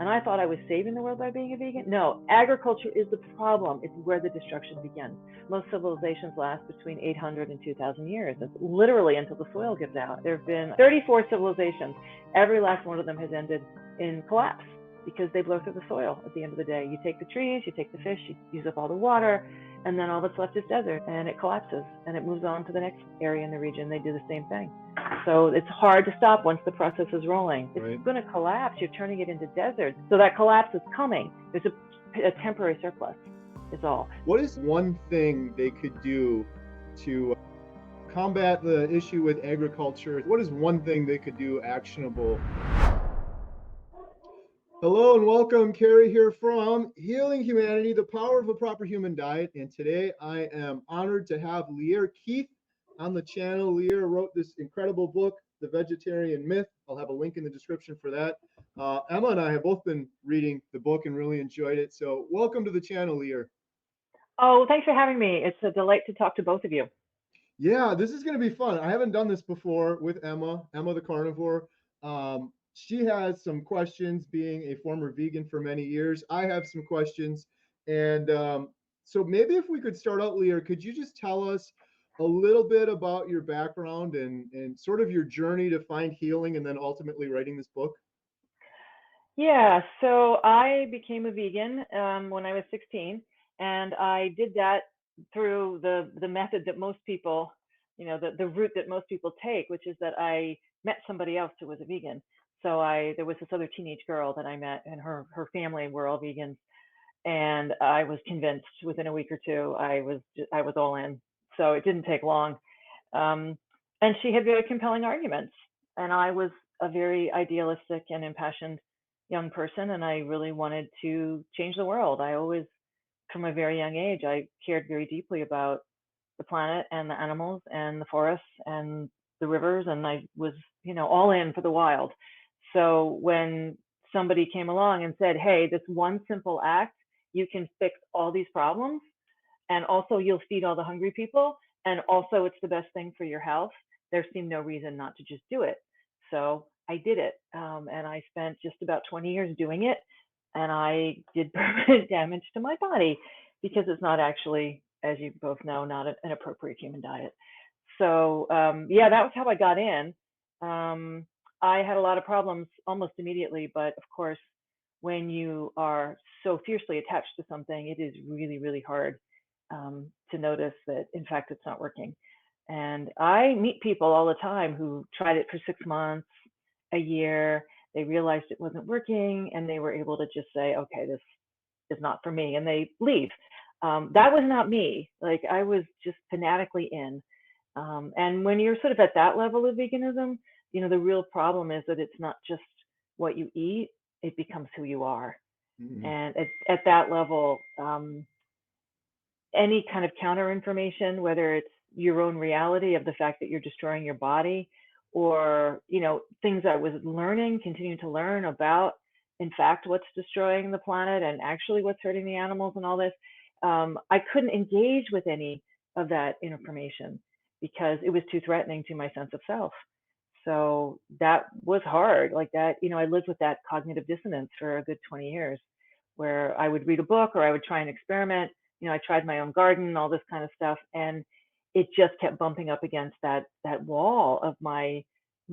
And I thought I was saving the world by being a vegan. No, agriculture is the problem. It's where the destruction begins. Most civilizations last between 800 and 2,000 years. It's literally until the soil gives out. There have been 34 civilizations. Every last one of them has ended in collapse because they blow through the soil at the end of the day. You take the trees, you take the fish, you use up all the water, and then all that's left is desert, and it collapses, and it moves on to the next area in the region. They do the same thing. So it's hard to stop once the process is rolling. It's going to collapse. You're turning it into desert. So that collapse is coming. There's a temporary surplus, is all. What is one thing they could do to combat the issue with agriculture? What is one thing they could do actionable? Hello and welcome, Kerry here from Healing Humanity, the Power of a Proper Human Diet. And today I am honored to have Lierre Keith on the channel. Lierre wrote this incredible book, The Vegetarian Myth. I'll have a link in the description for that. Emma and I have both been reading the book and really enjoyed it. So welcome to the channel, Lierre. Oh, thanks for having me. It's a delight to talk to both of you. Yeah, this is going to be fun. I haven't done this before with Emma the Carnivore. She has some questions, being a former vegan for many years. I have some questions. And so maybe if we could start out, Lierre, could you just tell us a little bit about your background and sort of your journey to find healing and then ultimately writing this book? Yeah, so I became a vegan when I was 16, and I did that through the method that most people, the route that most people take, which is that I met somebody else who was a vegan. So there was this other teenage girl that I met, and her family were all vegans, and I was convinced within a week or two. I was all in. So it didn't take long, and she had very compelling arguments, and I was a very idealistic and impassioned young person, and I really wanted to change the world. I always, from a very young age, I cared very deeply about the planet and the animals and the forests and the rivers, and I was, all in for the wild. So when somebody came along and said, hey, this one simple act, you can fix all these problems, and also you'll feed all the hungry people, and also it's the best thing for your health, there seemed no reason not to just do it. So I did it, and I spent just about 20 years doing it, and I did permanent damage to my body because it's not actually, as you both know, not an appropriate human diet. So yeah, that was how I got in. I had a lot of problems almost immediately, but of course, when you are so fiercely attached to something, it is really, really hard to notice that, in fact, it's not working. And I meet people all the time who tried it for 6 months, a year, they realized it wasn't working, and they were able to just say, okay, this is not for me, and they leave. That was not me. Like, I was just fanatically in. And when you're sort of at that level of veganism, the real problem is that it's not just what you eat, it becomes who you are. Mm-hmm. And at that level, any kind of counter information, whether it's your own reality of the fact that you're destroying your body, or things I was continuing to learn about, in fact, what's destroying the planet and actually what's hurting the animals and all this, I couldn't engage with any of that information because it was too threatening to my sense of self. So that was hard. Like that, I lived with that cognitive dissonance for a good 20 years, where I would read a book or I would try an experiment. I tried my own garden, all this kind of stuff, and it just kept bumping up against that wall of my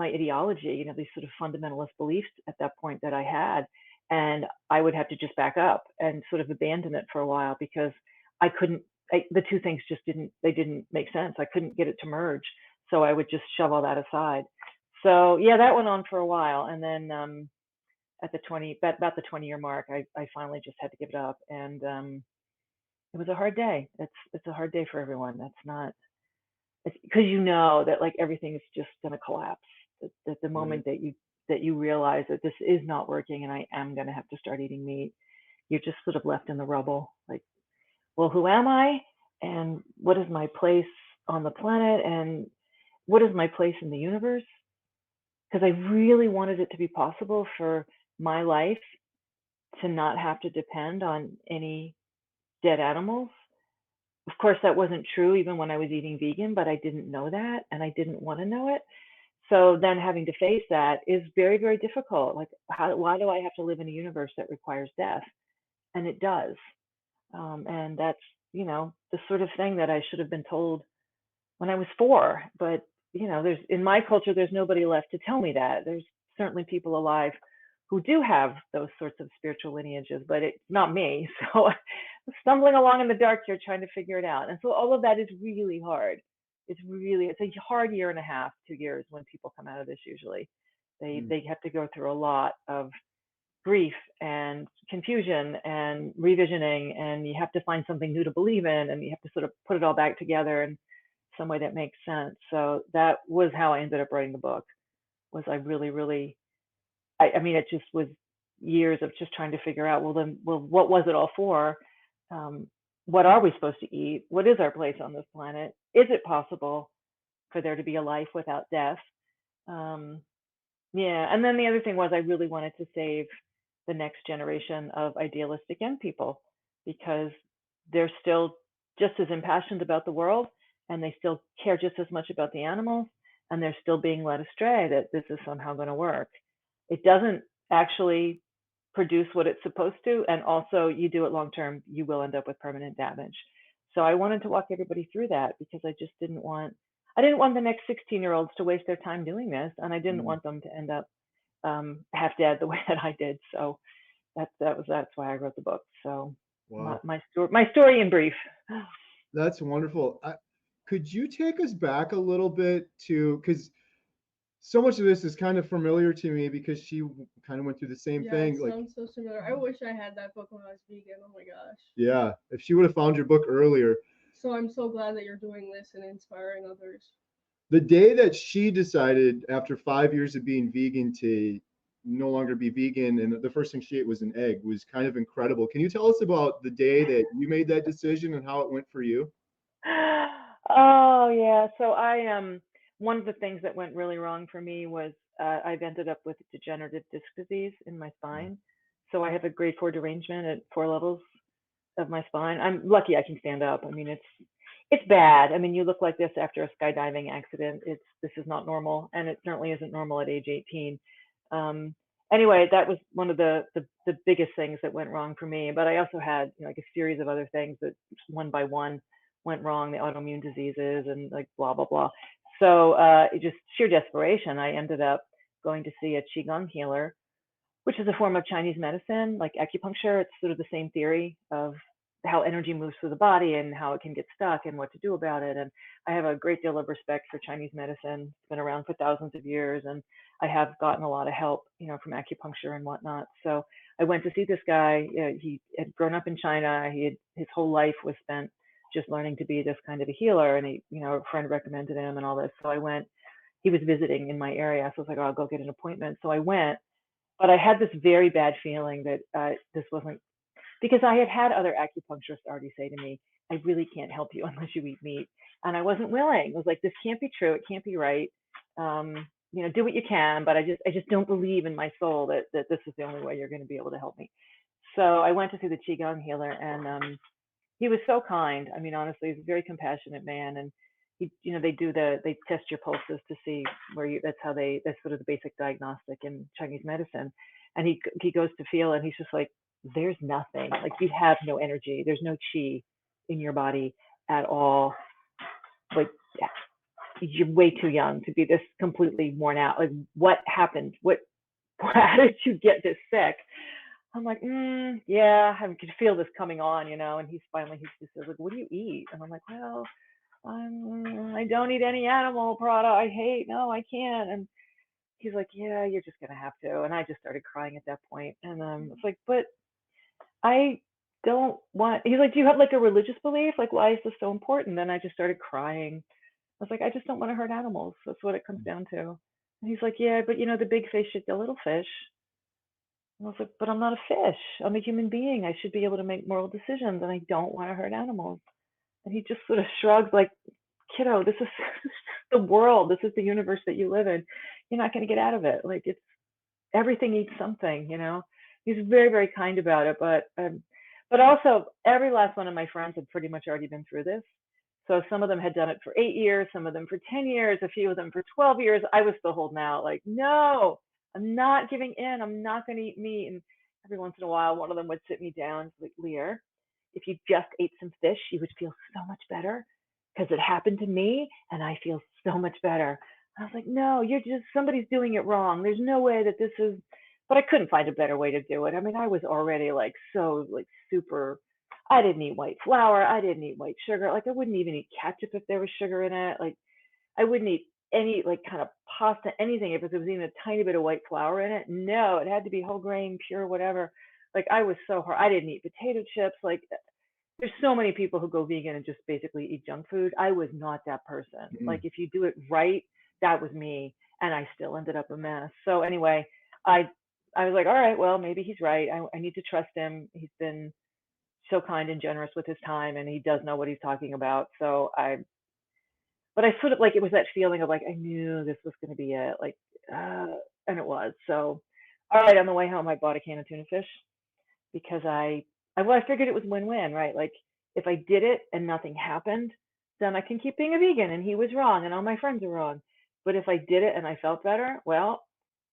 ideology, these sort of fundamentalist beliefs at that point that I had. And I would have to just back up and sort of abandon it for a while because I couldn't, the two things just didn't make sense. I couldn't get it to merge. So I would just shove all that aside. So yeah, that went on for a while. And then at about the 20-year mark, I finally just had to give it up. And it was a hard day. It's a hard day for everyone. That's not, it's because that like everything is just going to collapse. That the moment that you realize that this is not working and I am going to have to start eating meat, you're just sort of left in the rubble. Like, well, who am I? And what is my place on the planet? And what is my place in the universe? Because I really wanted it to be possible for my life to not have to depend on any dead animals. Of course, that wasn't true even when I was eating vegan, but I didn't know that and I didn't want to know it. So then having to face that is very, very difficult. Like, why do I have to live in a universe that requires death? And it does. And that's, the sort of thing that I should have been told when I was 4. But, there's in my culture, there's nobody left to tell me that. There's certainly people alive who do have those sorts of spiritual lineages, but it's not me. So stumbling along in the dark here trying to figure it out. And so all of that is really hard. It's a hard year and a half, 2 years when people come out of this usually. They have to go through a lot of grief and confusion and revisioning, and you have to find something new to believe in, and you have to sort of put it all back together in some way that makes sense. So that was how I ended up writing the book. Was I really, really? I mean, it just was years of just trying to figure out. Well, what was it all for? Um, what are we supposed to eat? What is our place on this planet? Is it possible for there to be a life without death? Um, yeah, and then the other thing was I really wanted to save the next generation of idealistic young people because they're still just as impassioned about the world and they still care just as much about the animals, and they're still being led astray that this is somehow going to work. It doesn't actually produce what it's supposed to, and also you do it long term, you will end up with permanent damage. So I wanted to walk everybody through that because I didn't want the next 16-year-olds to waste their time doing this, and I didn't want them to end up half dead the way that I did. So that's why I wrote the book. So Wow. my story in brief. That's wonderful. Could you take us back a little bit to, because so much of this is kind of familiar to me because she kind of went through the same thing. It sounds so similar. I wish I had that book when I was vegan. Oh my gosh. Yeah, if she would have found your book earlier. So I'm so glad that you're doing this and inspiring others. The day that she decided after 5 years of being vegan to no longer be vegan, and the first thing she ate was an egg, was kind of incredible. Can you tell us about the day that you made that decision and how it went for you? Oh yeah. So one of the things that went really wrong for me was I've ended up with degenerative disc disease in my spine. So I have a grade 4 derangement at 4 levels of my spine. I'm lucky I can stand up. I mean, it's bad. I mean, you look like this after a skydiving accident. This is not normal, and it certainly isn't normal at age 18. Anyway, that was one of the biggest things that went wrong for me. But I also had like a series of other things that one by one went wrong, the autoimmune diseases and like blah blah blah. So it just sheer desperation. I ended up going to see a qigong healer, which is a form of Chinese medicine, like acupuncture. It's sort of the same theory of how energy moves through the body and how it can get stuck and what to do about it. And I have a great deal of respect for Chinese medicine. It's been around for thousands of years, and I have gotten a lot of help, from acupuncture and whatnot. So I went to see this guy. He had grown up in China. His whole life was spent just learning to be this kind of a healer, and a friend recommended him and all this. So I went. He was visiting in my area, so I was like, oh, I'll go get an appointment. So I went, but I had this very bad feeling that this wasn't, because I had had other acupuncturists already say to me, I really can't help you unless you eat meat. And I wasn't willing. I was like, this can't be true. It can't be right. Do what you can, but I just don't believe in my soul that this is the only way you're going to be able to help me. So I went to see the Qigong healer, and he was so kind. I mean, honestly, he's a very compassionate man. And they test your pulses to see that's sort of the basic diagnostic in Chinese medicine. And he goes to feel, and he's just like, there's nothing, like you have no energy. There's no chi in your body at all. Like, yeah, you're way too young to be this completely worn out. Like, what happened? How did you get this sick? I'm like, yeah, I could feel this coming on, and he just says, like, what do you eat? And I'm like, well, I don't eat any animal product. I can't. And he's like, yeah, you're just gonna have to. And I just started crying at that point. And it's like, but I don't want. He's like, do you have like a religious belief? Like, why is this so important? And I just started crying. I was like, I just don't want to hurt animals. That's what it comes down to. And he's like, yeah, but the big fish eat the little fish. And I was like, but I'm not a fish. I'm a human being. I should be able to make moral decisions, and I don't want to hurt animals. And he just sort of shrugged, like, kiddo, this is the world. This is the universe that you live in. You're not going to get out of it. Like, it's everything eats something. He's very, very kind about it. But also, every last one of my friends had pretty much already been through this. So some of them had done it for 8 years, some of them for 10 years, a few of them for 12 years. I was still holding out, like, no, I'm not giving in. I'm not going to eat meat. And every once in a while, one of them would sit me down, like, Lierre, if you just ate some fish, you would feel so much better, because it happened to me and I feel so much better. I was like, no, somebody's doing it wrong. There's no way that this is, but I couldn't find a better way to do it. I mean, I was already like so like super, I didn't eat white flour. I didn't eat white sugar. Like I wouldn't even eat ketchup if there was sugar in it. Like I wouldn't eat any like kind of pasta, anything if there was even a tiny bit of white flour in it. No, it had to be whole grain, pure, whatever. Like I was so hard. I didn't eat potato chips. Like there's so many people who go vegan and just basically eat junk food. I was not that person. Like if you do it right, that was me, and I still ended up a mess. So anyway, I I was like, all right, well maybe he's right. I need to trust him. He's been so kind and generous with his time, and he does know what he's talking about. But I sort of like, it was that feeling of like I knew this was going to be it, like, and it was. So all right, on the way home, I bought a can of tuna fish because I figured it was win-win, right? Like if I did it and nothing happened, then I can keep being a vegan and he was wrong and all my friends are wrong. But if I did it and I felt better, well,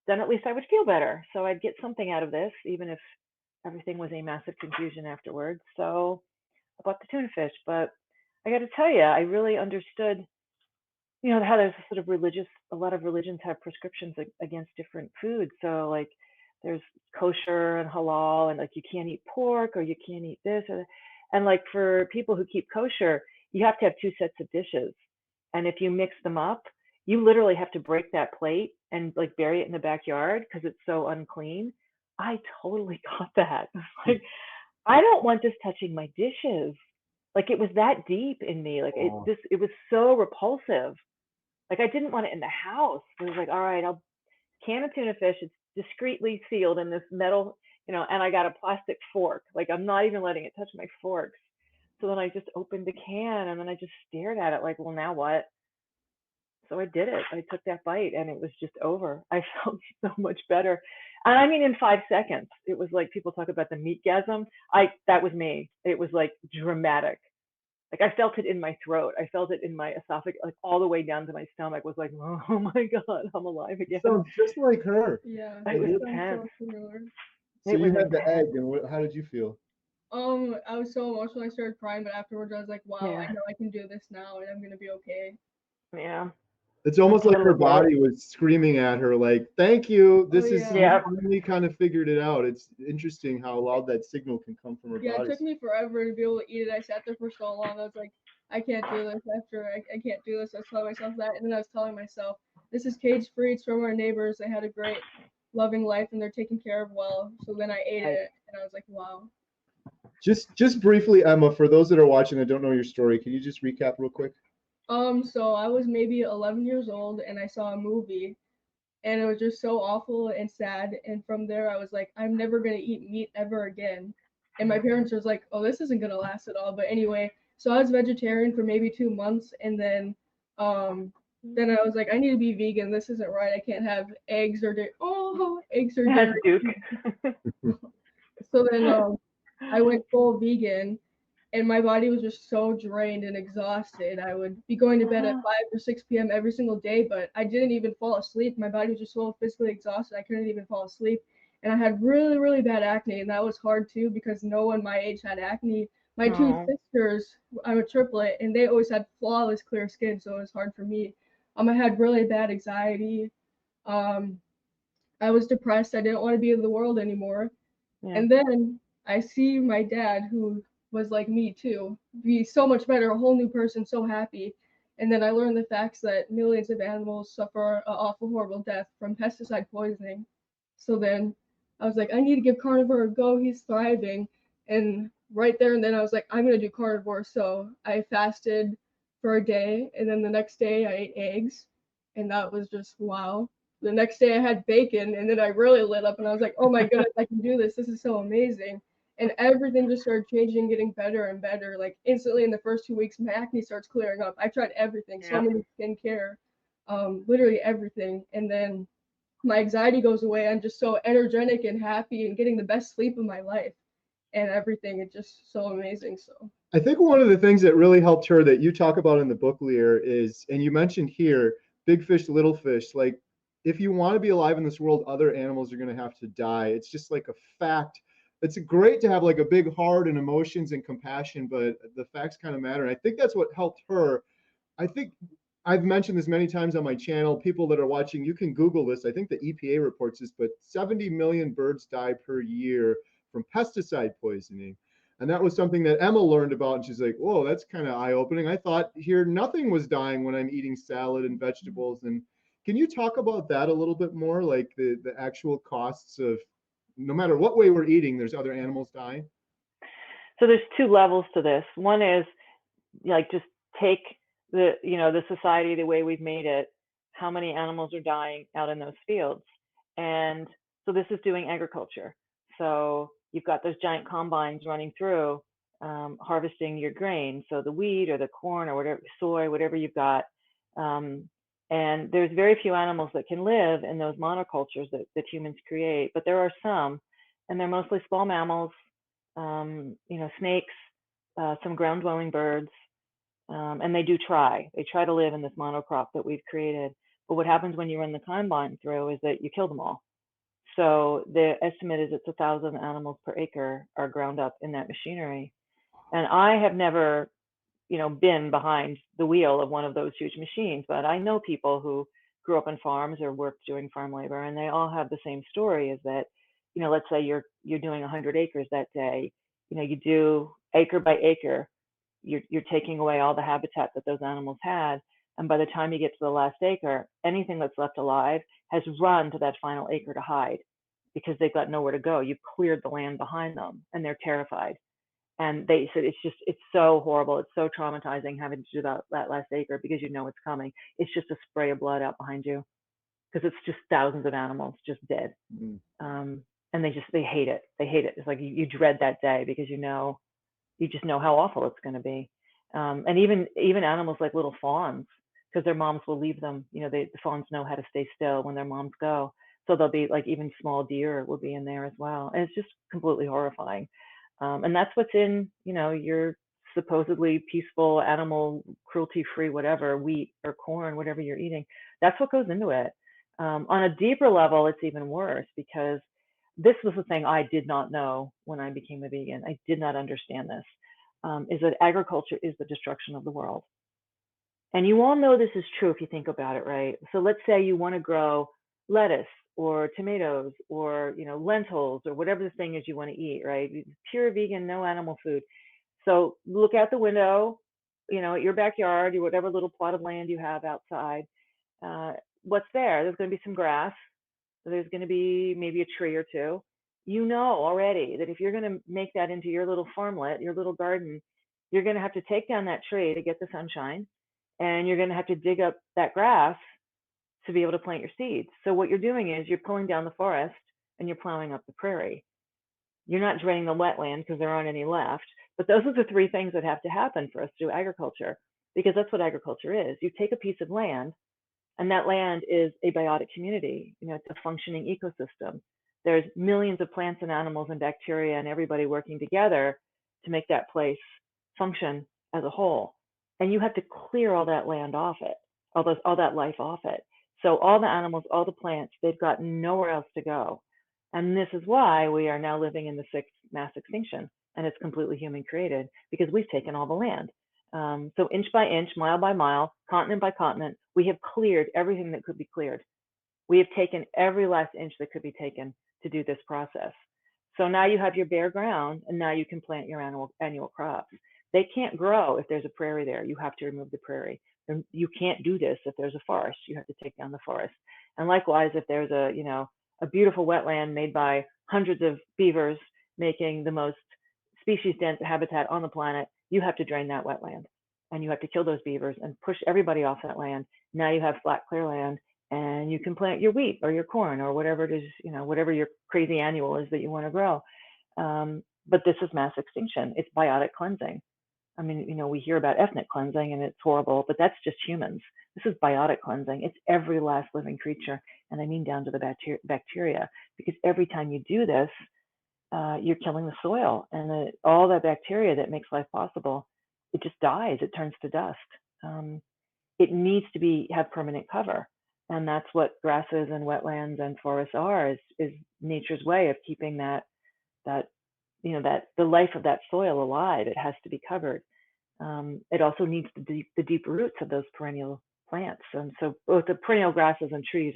then at least I would feel better. So I'd get something out of this, even if everything was a massive confusion afterwards. So I bought the tuna fish, but I got to tell you, I really understood, how there's a sort of a lot of religions have prescriptions against different foods. So like there's kosher and halal, and like you can't eat pork or you can't eat this or that. And like for people who keep kosher, you have to have two sets of dishes. And if you mix them up, you literally have to break that plate and like bury it in the backyard because it's so unclean. I totally got that. Like, I don't want this touching my dishes. Like it was that deep in me. Like it was so repulsive. Like I didn't want it in the house. It was like, all right, I'll can of tuna fish. It's discreetly sealed in this metal, and I got a plastic fork. Like I'm not even letting it touch my forks. So then I just opened the can and then I just stared at it like, well, now what? So I did it. I took that bite and it was just over. I felt so much better. And I mean, in 5 seconds, it was like people talk about the meatgasm. That was me. It was like dramatic. Like I felt it in my throat. I felt it in my esophagus, like all the way down to my stomach. Was like, oh my god, I'm alive again. Sounds just like her. Yeah, It was sounds intense. so similar. So you had the egg, and how did you feel? I was so emotional. I started crying, but afterwards I was like, wow, Yeah. I know I can do this now, and I'm gonna be okay. Yeah. It's almost like her body was screaming at her, like, "Thank you. This is you finally kind of figured it out." It's interesting how loud that signal can come from her body. Yeah, it took me forever to be able to eat it. I sat there for so long. I was like, I can't do this. I can't do this. I was telling myself that, and then I was telling myself, this is cage free. It's from our neighbors. They had a great, loving life, and they're taken care of well. So then I ate it, and I was like, wow. Just briefly, Emma, for those that are watching that don't know your story, can you just recap real quick? So I was maybe 11 years old, and I saw a movie, and it was just so awful and sad. And from there, I was like, I'm never gonna eat meat ever again. And my parents was like, oh, this isn't gonna last at all. But anyway, so I was vegetarian for maybe 2 months, and then I was like, I need to be vegan. This isn't right. I can't have eggs or dairy. Oh, eggs or dairy. So then I went full vegan, and my body was just so drained and exhausted. I would be going to bed at 5 or 6 p.m. every single day, but I didn't even fall asleep. My body was just so physically exhausted, I couldn't even fall asleep. And I had really, really bad acne, and that was hard too because no one my age had acne. My two sisters, I'm a triplet, and they always had flawless clear skin, so it was hard for me. I had really bad anxiety. I was depressed. I didn't want to be in the world anymore. Yeah. And then I see my dad, who was like me too, be so much better, a whole new person, so happy. And then I learned the facts that millions of animals suffer an awful, horrible death from pesticide poisoning. So then I was like, I need to give Carnivore a go. He's thriving. And right there and then I was like, I'm going to do Carnivore. So I fasted for a day. And then the next day I ate eggs. And that was just wow. The next day I had bacon, and then I really lit up and I was like, oh my goodness, I can do this. This is so amazing. And everything just started changing, getting better and better. Like instantly in the first 2 weeks, my acne starts clearing up. I tried everything, so many skincare, literally everything. And then my anxiety goes away. I'm just so energetic and happy and getting the best sleep of my life and everything. It's just so amazing. So I think one of the things that really helped her that you talk about in the book, Lierre, is, and you mentioned here, big fish, little fish. Like, if you want to be alive in this world, other animals are going to have to die. It's just like a fact. It's great to have like a big heart and emotions and compassion, but the facts kind of matter. And I think that's what helped her. I think I've mentioned this many times on my channel. People that are watching, you can Google this. I think the EPA reports this, but 70 million birds die per year from pesticide poisoning. And that was something that Emma learned about. And she's like, whoa, that's kind of eye opening. I thought here nothing was dying when I'm eating salad and vegetables. And can you talk about that a little bit more? Like the actual costs of no matter what way we're eating, there's other animals dying? So there's two levels to this. One is like just take the society the way we've made it, how many animals are dying out in those fields. And so this is doing agriculture. So you've got those giant combines running through, harvesting your grain, so the wheat or the corn or whatever, soy, whatever you've got. And there's very few animals that can live in those monocultures that humans create, but there are some, and they're mostly small mammals, snakes, some ground dwelling birds, and they try to live in this monocrop that we've created. But what happens when you run the combine through is that you kill them all. So the estimate is it's 1,000 animals per acre are ground up in that machinery. And I have never, been behind the wheel of one of those huge machines, but I know people who grew up in farms or worked doing farm labor, and they all have the same story: is that, let's say you're doing 100 acres that day, you do acre by acre, you're taking away all the habitat that those animals had. And by the time you get to the last acre, anything that's left alive has run to that final acre to hide because they've got nowhere to go. You've cleared the land behind them and they're terrified. And they said it's so horrible. It's so traumatizing having to do that last acre because it's coming. It's just a spray of blood out behind you because it's just thousands of animals just dead. Mm. And they hate it. They hate it. It's like you dread that day because you just know how awful it's going to be. And even animals like little fawns, because their moms will leave them. The fawns know how to stay still when their moms go. So they'll be like, even small deer will be in there as well. And it's just completely horrifying. And that's what's in, your supposedly peaceful, animal cruelty-free, whatever, wheat or corn, whatever you're eating. That's what goes into it. On a deeper level, it's even worse because this was the thing I did not know when I became a vegan. I did not understand this, is that agriculture is the destruction of the world. And you all know this is true if you think about it, right? So let's say you want to grow lettuce or tomatoes or, lentils or whatever the thing is you want to eat, right? Pure vegan, no animal food. So look out the window, at your backyard, or whatever little plot of land you have outside. What's there? There's going to be some grass. There's going to be maybe a tree or two. You know already that if you're going to make that into your little farmlet, your little garden, you're going to have to take down that tree to get the sunshine, and you're going to have to dig up that grass to be able to plant your seeds. So what you're doing is you're pulling down the forest and you're plowing up the prairie. You're not draining the wetland because there aren't any left. But those are the three things that have to happen for us to do agriculture, because that's what agriculture is. You take a piece of land, and that land is a biotic community. It's a functioning ecosystem. There's millions of plants and animals and bacteria and everybody working together to make that place function as a whole. And you have to clear all that land off it, all that life off it. So all the animals, all the plants, they've got nowhere else to go. And this is why we are now living in the sixth mass extinction, and it's completely human created because we've taken all the land. So inch by inch, mile by mile, continent by continent, we have cleared everything that could be cleared. We have taken every last inch that could be taken to do this process. So now you have your bare ground, and now you can plant your annual crops. They can't grow if there's a prairie there. You have to remove the prairie. And you can't do this if there's a forest. You have to take down the forest. And likewise, if there's a beautiful wetland made by hundreds of beavers making the most species dense habitat on the planet, you have to drain that wetland, and you have to kill those beavers and push everybody off that land. Now you have flat, clear land, and you can plant your wheat or your corn or whatever it is, whatever your crazy annual is that you want to grow. But this is mass extinction. It's biotic cleansing. I mean, we hear about ethnic cleansing and it's horrible, but that's just humans. This is biotic cleansing. It's every last living creature, and I mean down to the bacteria, because every time you do this, you're killing the soil, and all that bacteria that makes life possible, it just dies. It turns to dust. It needs to have permanent cover, and that's what grasses and wetlands and forests are. Is nature's way of keeping that the life of that soil alive. It has to be covered. It also needs the deep roots of those perennial plants, and so both the perennial grasses and trees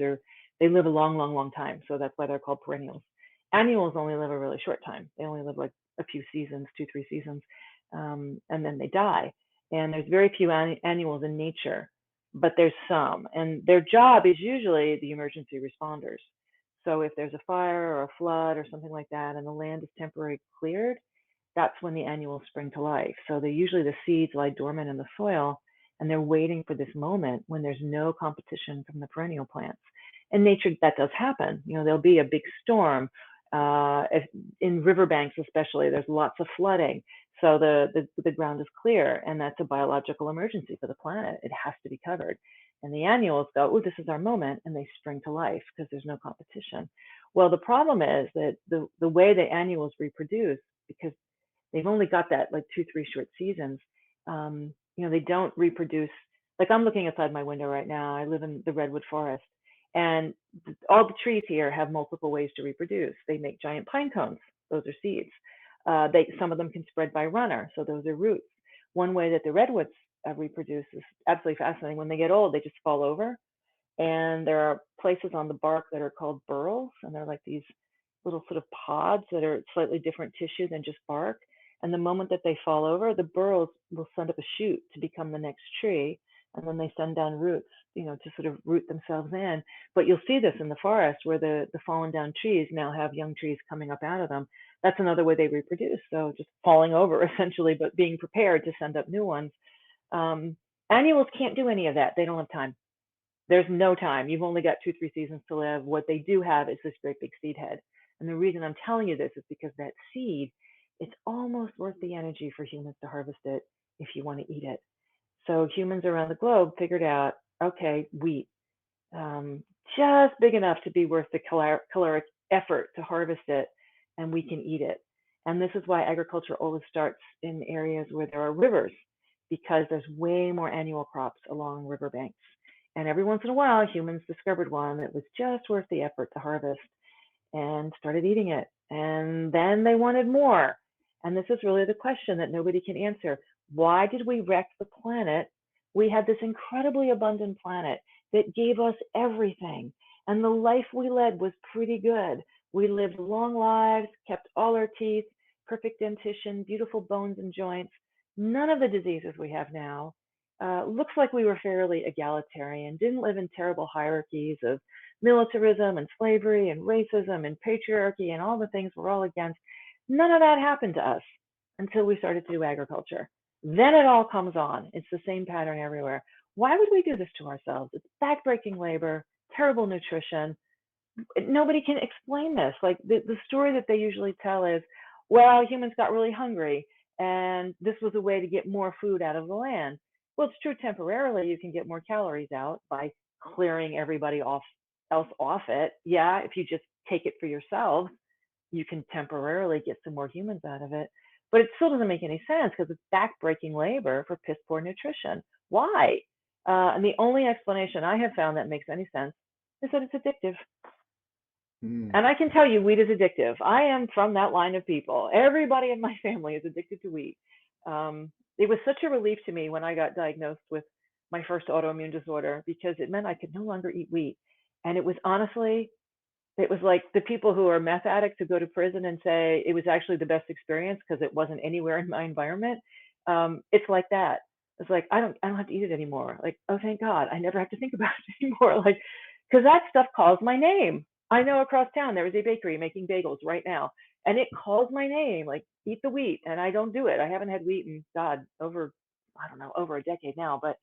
they live a long, long, long time. So that's why they're called perennials. Annuals only live a really short time. They only live like a few seasons, 2-3 seasons, and then they die. And there's very few annuals in nature, but there's some, and their job is usually the emergency responders. So if there's a fire or a flood or something like that, and the land is temporarily cleared, that's when the annuals spring to life. So the seeds lie dormant in the soil, and they're waiting for this moment when there's no competition from the perennial plants. In nature, that does happen. There'll be a big storm. In riverbanks especially, there's lots of flooding. So the ground is clear, and that's a biological emergency for the planet. It has to be covered. And the annuals go, oh, this is our moment, and they spring to life because there's no competition. Well, the problem is that the way the annuals reproduce, because they've only got that like 2-3 short seasons, they don't reproduce. Like, I'm looking outside my window right now. I live in the redwood forest, and all the trees here have multiple ways to reproduce. They make giant pine cones. Those are seeds. Some of them can spread by runner, so those are roots. One way that the redwoods reproduce is absolutely fascinating. When they get old, they just fall over, and there are places on the bark that are called burls, and they're like these little sort of pods that are slightly different tissue than just bark. And the moment that they fall over, the burls will send up a shoot to become the next tree, and then they send down roots, to sort of root themselves in. But you'll see this in the forest where the fallen down trees now have young trees coming up out of them. That's another way they reproduce. So just falling over essentially, but being prepared to send up new ones. Annuals can't do any of that. They don't have time. There's no time. You've only got 2-3 seasons to live. What they do have is this great big seed head. And the reason I'm telling you this is because that seed, it's almost worth the energy for humans to harvest it if you want to eat it. So humans around the globe figured out, okay, wheat, just big enough to be worth the caloric effort to harvest it, and we can eat it. And this is why agriculture always starts in areas where there are rivers, because there's way more annual crops along riverbanks. And every once in a while, humans discovered one that was just worth the effort to harvest and started eating it. And then they wanted more. And this is really the question that nobody can answer. Why did we wreck the planet? We had this incredibly abundant planet that gave us everything. And the life we led was pretty good. We lived long lives, kept all our teeth, perfect dentition, beautiful bones and joints. None of the diseases we have now. Looks like we were fairly egalitarian, didn't live in terrible hierarchies of militarism and slavery and racism and patriarchy and all the things we're all against. None of that happened to us until we started to do agriculture. Then it all comes on. It's the same pattern everywhere. Why would we do this to ourselves? It's backbreaking labor, terrible nutrition. Nobody can explain this. Like the story that they usually tell is, well, humans got really hungry and this was a way to get more food out of the land. Well, it's true temporarily. You can get more calories out by clearing everybody else off it. Yeah, if you just take it for yourself, you can temporarily get some more humans out of it. But it still doesn't make any sense because it's backbreaking labor for piss poor nutrition. Why? And the only explanation I have found that makes any sense is that it's addictive. And I can tell you, wheat is addictive. I am from that line of people. Everybody in my family is addicted to wheat. It was such a relief to me when I got diagnosed with my first autoimmune disorder because it meant I could no longer eat wheat. And it was honestly, it was like the people who are meth addicts who go to prison and say it was actually the best experience because it wasn't anywhere in my environment. It's like that. It's like, I don't have to eat it anymore. Like, oh, thank God. I never have to think about it anymore. Like, because that stuff calls my name. I know across town there is a bakery making bagels right now, and it calls my name, like, eat the wheat, and I don't do it. I haven't had wheat in, God, over a decade now, but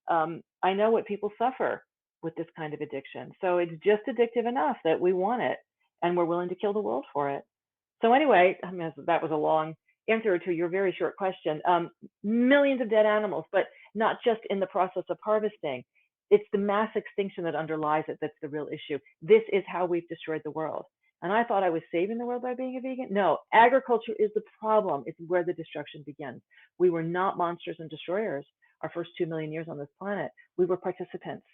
I know what people suffer with this kind of addiction. So it's just addictive enough that we want it, and we're willing to kill the world for it. So anyway, I mean, that was a long answer to your very short question. Millions of dead animals, but not just in the process of harvesting. It's the mass extinction that underlies it that's the real issue. This is how we've destroyed the world. And I thought I was saving the world by being a vegan. No, agriculture is the problem. It's where the destruction begins. We were not monsters and destroyers our first 2 million years on this planet. We were participants.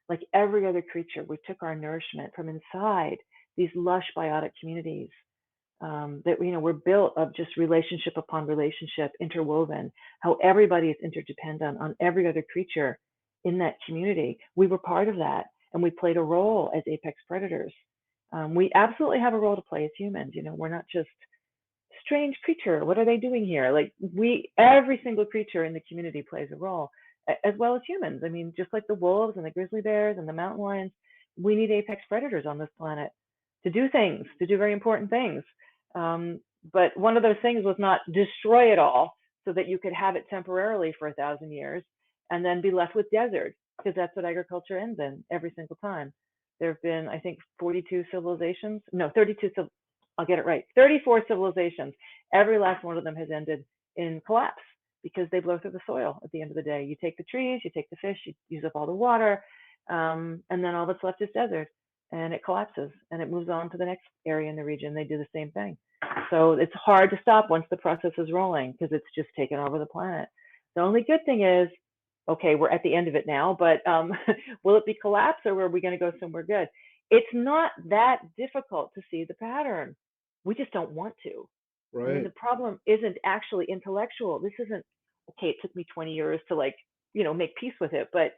Like every other creature, we took our nourishment from inside these lush biotic communities that were built of just relationship upon relationship, interwoven, how everybody is interdependent on every other creature in that community. We were part of that, and we played a role as apex predators. We absolutely have a role to play as humans. We're not just strange creature. What are they doing here? Like every single creature in the community plays a role, as well as humans. I mean, just like the wolves and the grizzly bears and the mountain lions, we need apex predators on this planet to do things, to do very important things. But one of those things was not destroy it all so that you could have it temporarily for 1,000 years and then be left with desert, because that's what agriculture ends in every single time. There have been, I think, 42 civilizations. No, 32. I'll get it right. 34 civilizations. Every last one of them has ended in collapse because they blow through the soil at the end of the day. You take the trees, you take the fish, you use up all the water, and then all that's left is desert, and it collapses and it moves on to the next area in the region. They do the same thing. So it's hard to stop once the process is rolling because it's just taken over the planet. The only good thing is, okay, we're at the end of it now, but will it be collapse or are we going to go somewhere good? It's not that difficult to see the pattern. We just don't want to. Right. I mean, the problem isn't actually intellectual. This isn't, okay, it took me 20 years to make peace with it, but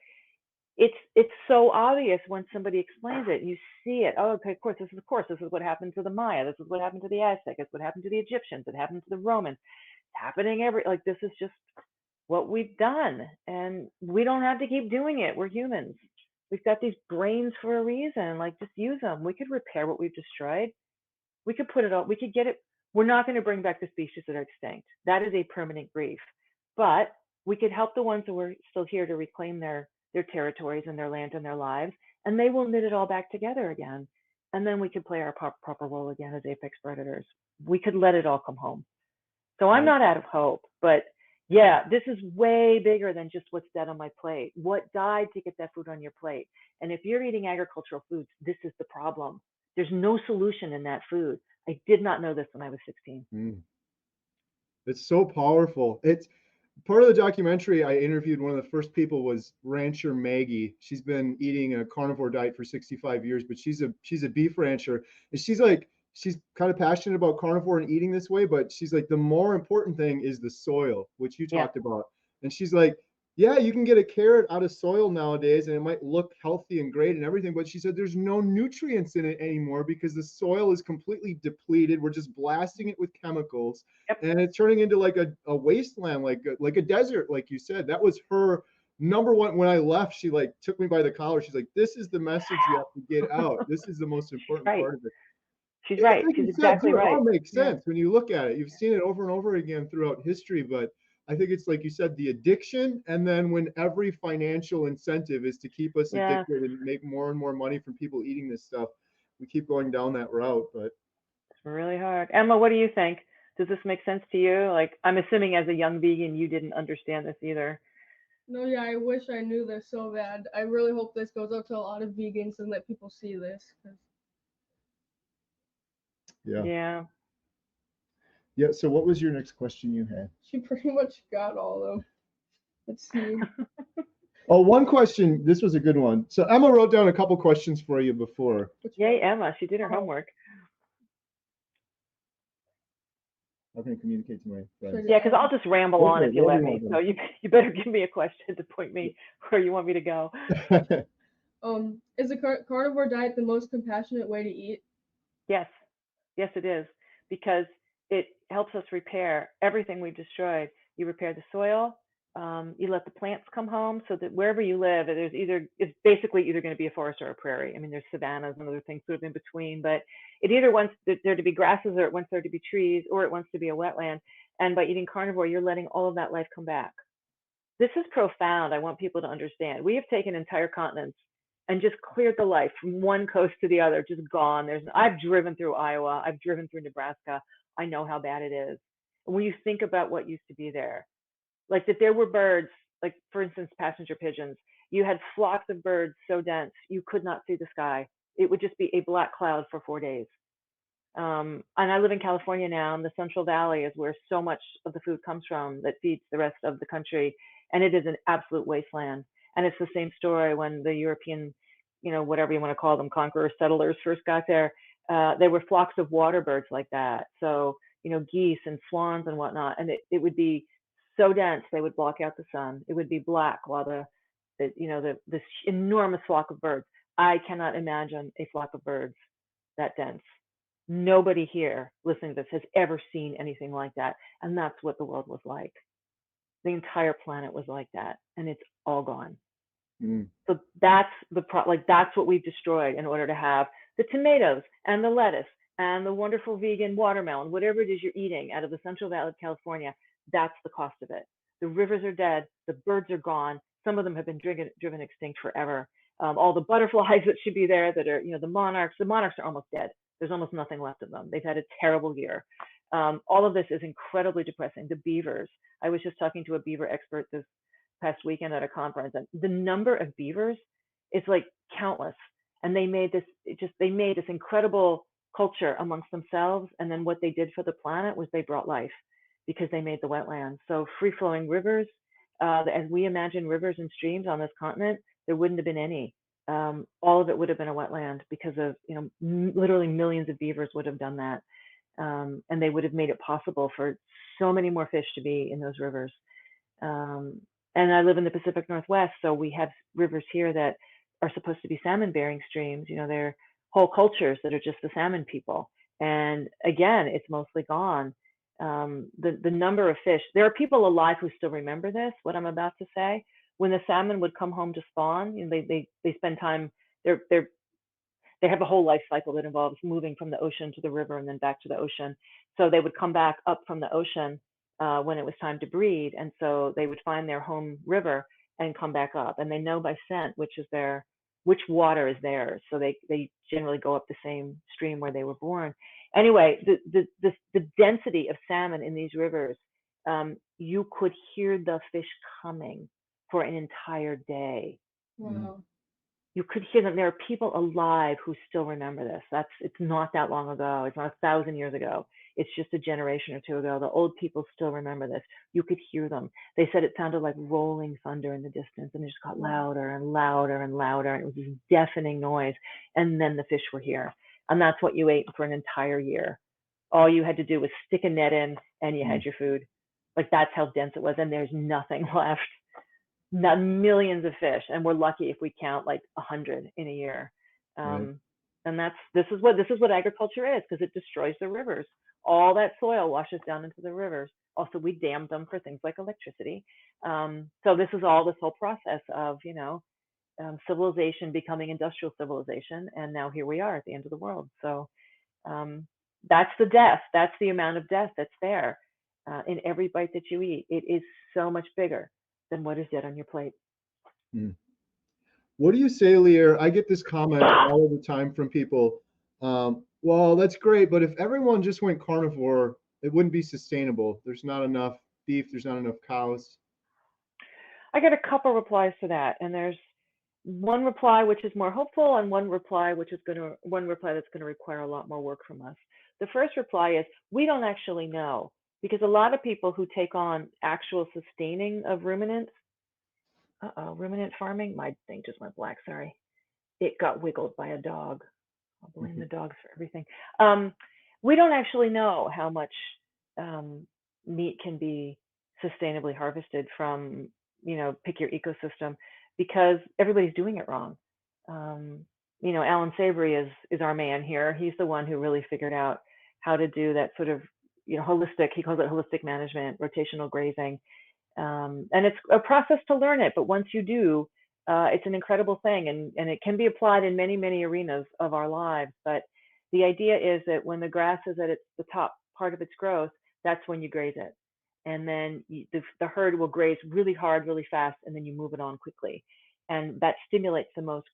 it's so obvious when somebody explains it. You see it. Oh, okay, of course, this is what happened to the Maya. This is what happened to the Aztec. It's what happened to the Egyptians. It happened to the Romans. It's happening this is just what we've done, and we don't have to keep doing it. We're humans. We've got these brains for a reason. Just use them. We could repair what we've destroyed. We could put it all. We could get it. We're not going to bring back the species that are extinct. That is a permanent grief. But we could help the ones who are still here to reclaim their territories and their land and their lives, and they will knit it all back together again. And then we could play our proper role again as apex predators. We could let it all come home. So I'm not out of hope, but yeah, this is way bigger than just what's dead on my plate. What died to get that food on your plate? And if you're eating agricultural foods, this is the problem. There's no solution in that food. I did not know this when I was 16. It's so powerful. It's part of the documentary. I interviewed one of the first people was rancher Maggie. She's been eating a carnivore diet for 65 years, but she's a beef rancher. And she's kind of passionate about carnivore and eating this way, but she's like, the more important thing is the soil, which you talked about. And she's like, yeah, you can get a carrot out of soil nowadays and it might look healthy and great and everything, but she said there's no nutrients in it anymore because the soil is completely depleted. We're just blasting it with chemicals and it's turning into like a wasteland, like a desert, like you said. That was her number one. When I left, she took me by the collar. She's like, this is the message you have to get out. This is the most important part of it. She's right. She's exactly right. It all makes sense when you look at it. You've seen it over and over again throughout history, but I think it's like you said, the addiction, and then when every financial incentive is to keep us addicted and make more and more money from people eating this stuff, we keep going down that route. But it's really hard. Emma, what do you think? Does this make sense to you? I'm assuming as a young vegan, you didn't understand this either. No, yeah, I wish I knew this so bad. I really hope this goes out to a lot of vegans and let people see this. Yeah. So what was your next question you had? She pretty much got all of them. Let's see. Oh, one question. This was a good one. So Emma wrote down a couple questions for you before. Yay, Emma. She did her homework. How can I communicate to my friends? Yeah, because I'll just ramble on if you let me. So you better give me a question to point me where you want me to go. Is a carnivore diet the most compassionate way to eat? Yes. Yes, it is. Because it helps us repair everything we've destroyed. You repair the soil. You let the plants come home so that wherever you live, it's basically either going to be a forest or a prairie. I mean, there's savannas and other things sort of in between, but it either wants there to be grasses or it wants there to be trees or it wants to be a wetland. And by eating carnivore, you're letting all of that life come back. This is profound. I want people to understand. We have taken entire continents and just cleared the life from one coast to the other, just gone. I've driven through Iowa. I've driven through Nebraska. I know how bad it is. And when you think about what used to be there, like that there were birds, like for instance, passenger pigeons, you had flocks of birds so dense, you could not see the sky. It would just be a black cloud for 4 days. And I live in California now, and the Central Valley is where so much of the food comes from that feeds the rest of the country. And it is an absolute wasteland. And it's the same story when the European, whatever you want to call them, conquerors, settlers first got there. There were flocks of water birds like that. So, geese and swans and whatnot. And it would be so dense, they would block out the sun. It would be black while this enormous flock of birds. I cannot imagine a flock of birds that dense. Nobody here listening to this has ever seen anything like that. And that's what the world was like. The entire planet was like that, and it's all gone. Mm. So that's that's what we've destroyed in order to have the tomatoes and the lettuce and the wonderful vegan watermelon, whatever it is you're eating out of the Central Valley of California. That's the cost of it. The rivers are dead. The birds are gone. Some of them have been driven extinct forever. All the butterflies that should be there that are, the monarchs are almost dead. There's almost nothing left of them. They've had a terrible year. All of this is incredibly depressing. The beavers. I was just talking to a beaver expert this past weekend at a conference, and the number of beavers is like countless. And they made this incredible culture amongst themselves. And then what they did for the planet was they brought life because they made the wetlands. So free flowing rivers, as we imagine rivers and streams on this continent, there wouldn't have been any. All of it would have been a wetland because of, literally millions of beavers would have done that. And they would have made it possible for so many more fish to be in those rivers. And I live in the Pacific Northwest, so we have rivers here that are supposed to be salmon-bearing streams. They're whole cultures that are just the salmon people. And again, it's mostly gone. The number of fish. There are people alive who still remember this, what I'm about to say. When the salmon would come home to spawn, they spend time. They have a whole life cycle that involves moving from the ocean to the river and then back to the ocean. So they would come back up from the ocean when it was time to breed, and so they would find their home river and come back up. And they know by scent which water is theirs. So they generally go up the same stream where they were born. Anyway, the density of salmon in these rivers, you could hear the fish coming for an entire day. Wow. You could hear them. There are people alive who still remember this. It's not that long ago. It's not 1,000 years ago. It's just a generation or two ago. The old people still remember this. You could hear them. They said it sounded like rolling thunder in the distance, and it just got louder and louder and louder. And it was this deafening noise. And then the fish were here. And that's what you ate for an entire year. All you had to do was stick a net in and you had your food. Like, that's how dense it was. And there's nothing left. Not millions of fish, and we're lucky if we count like 100 in a year. Right. And this is what agriculture is, because it destroys the rivers. All that soil washes down into the rivers. Also, we dam them for things like electricity. So this whole process of civilization becoming industrial civilization, and now here we are at the end of the world. So that's the death. That's the amount of death that's there in every bite that you eat. It is so much bigger than what is dead on your plate. What do you say, Lierre? I get this comment all the time from people. Well, that's great, but if everyone just went carnivore, it wouldn't be sustainable. There's not enough beef. There's not enough cows. I get a couple replies to that, and there's one reply which is more hopeful, and one reply that's going to require a lot more work from us. The first reply is, we don't actually know, because a lot of people who take on actual sustaining of ruminants, ruminant farming, my thing just went black, sorry. It got wiggled by a dog. I'll blame the dogs for everything. We don't actually know how much meat can be sustainably harvested from, pick your ecosystem, because everybody's doing it wrong. Alan Savory is our man here. He's the one who really figured out how to do that sort of, holistic, he calls it holistic management, rotational grazing. And it's a process to learn it, but once you do, it's an incredible thing, and it can be applied in many, many arenas of our lives. But the idea is that when the grass is at the top part of its growth, that's when you graze it. And then the herd will graze really hard, really fast, and then you move it on quickly. And that stimulates the most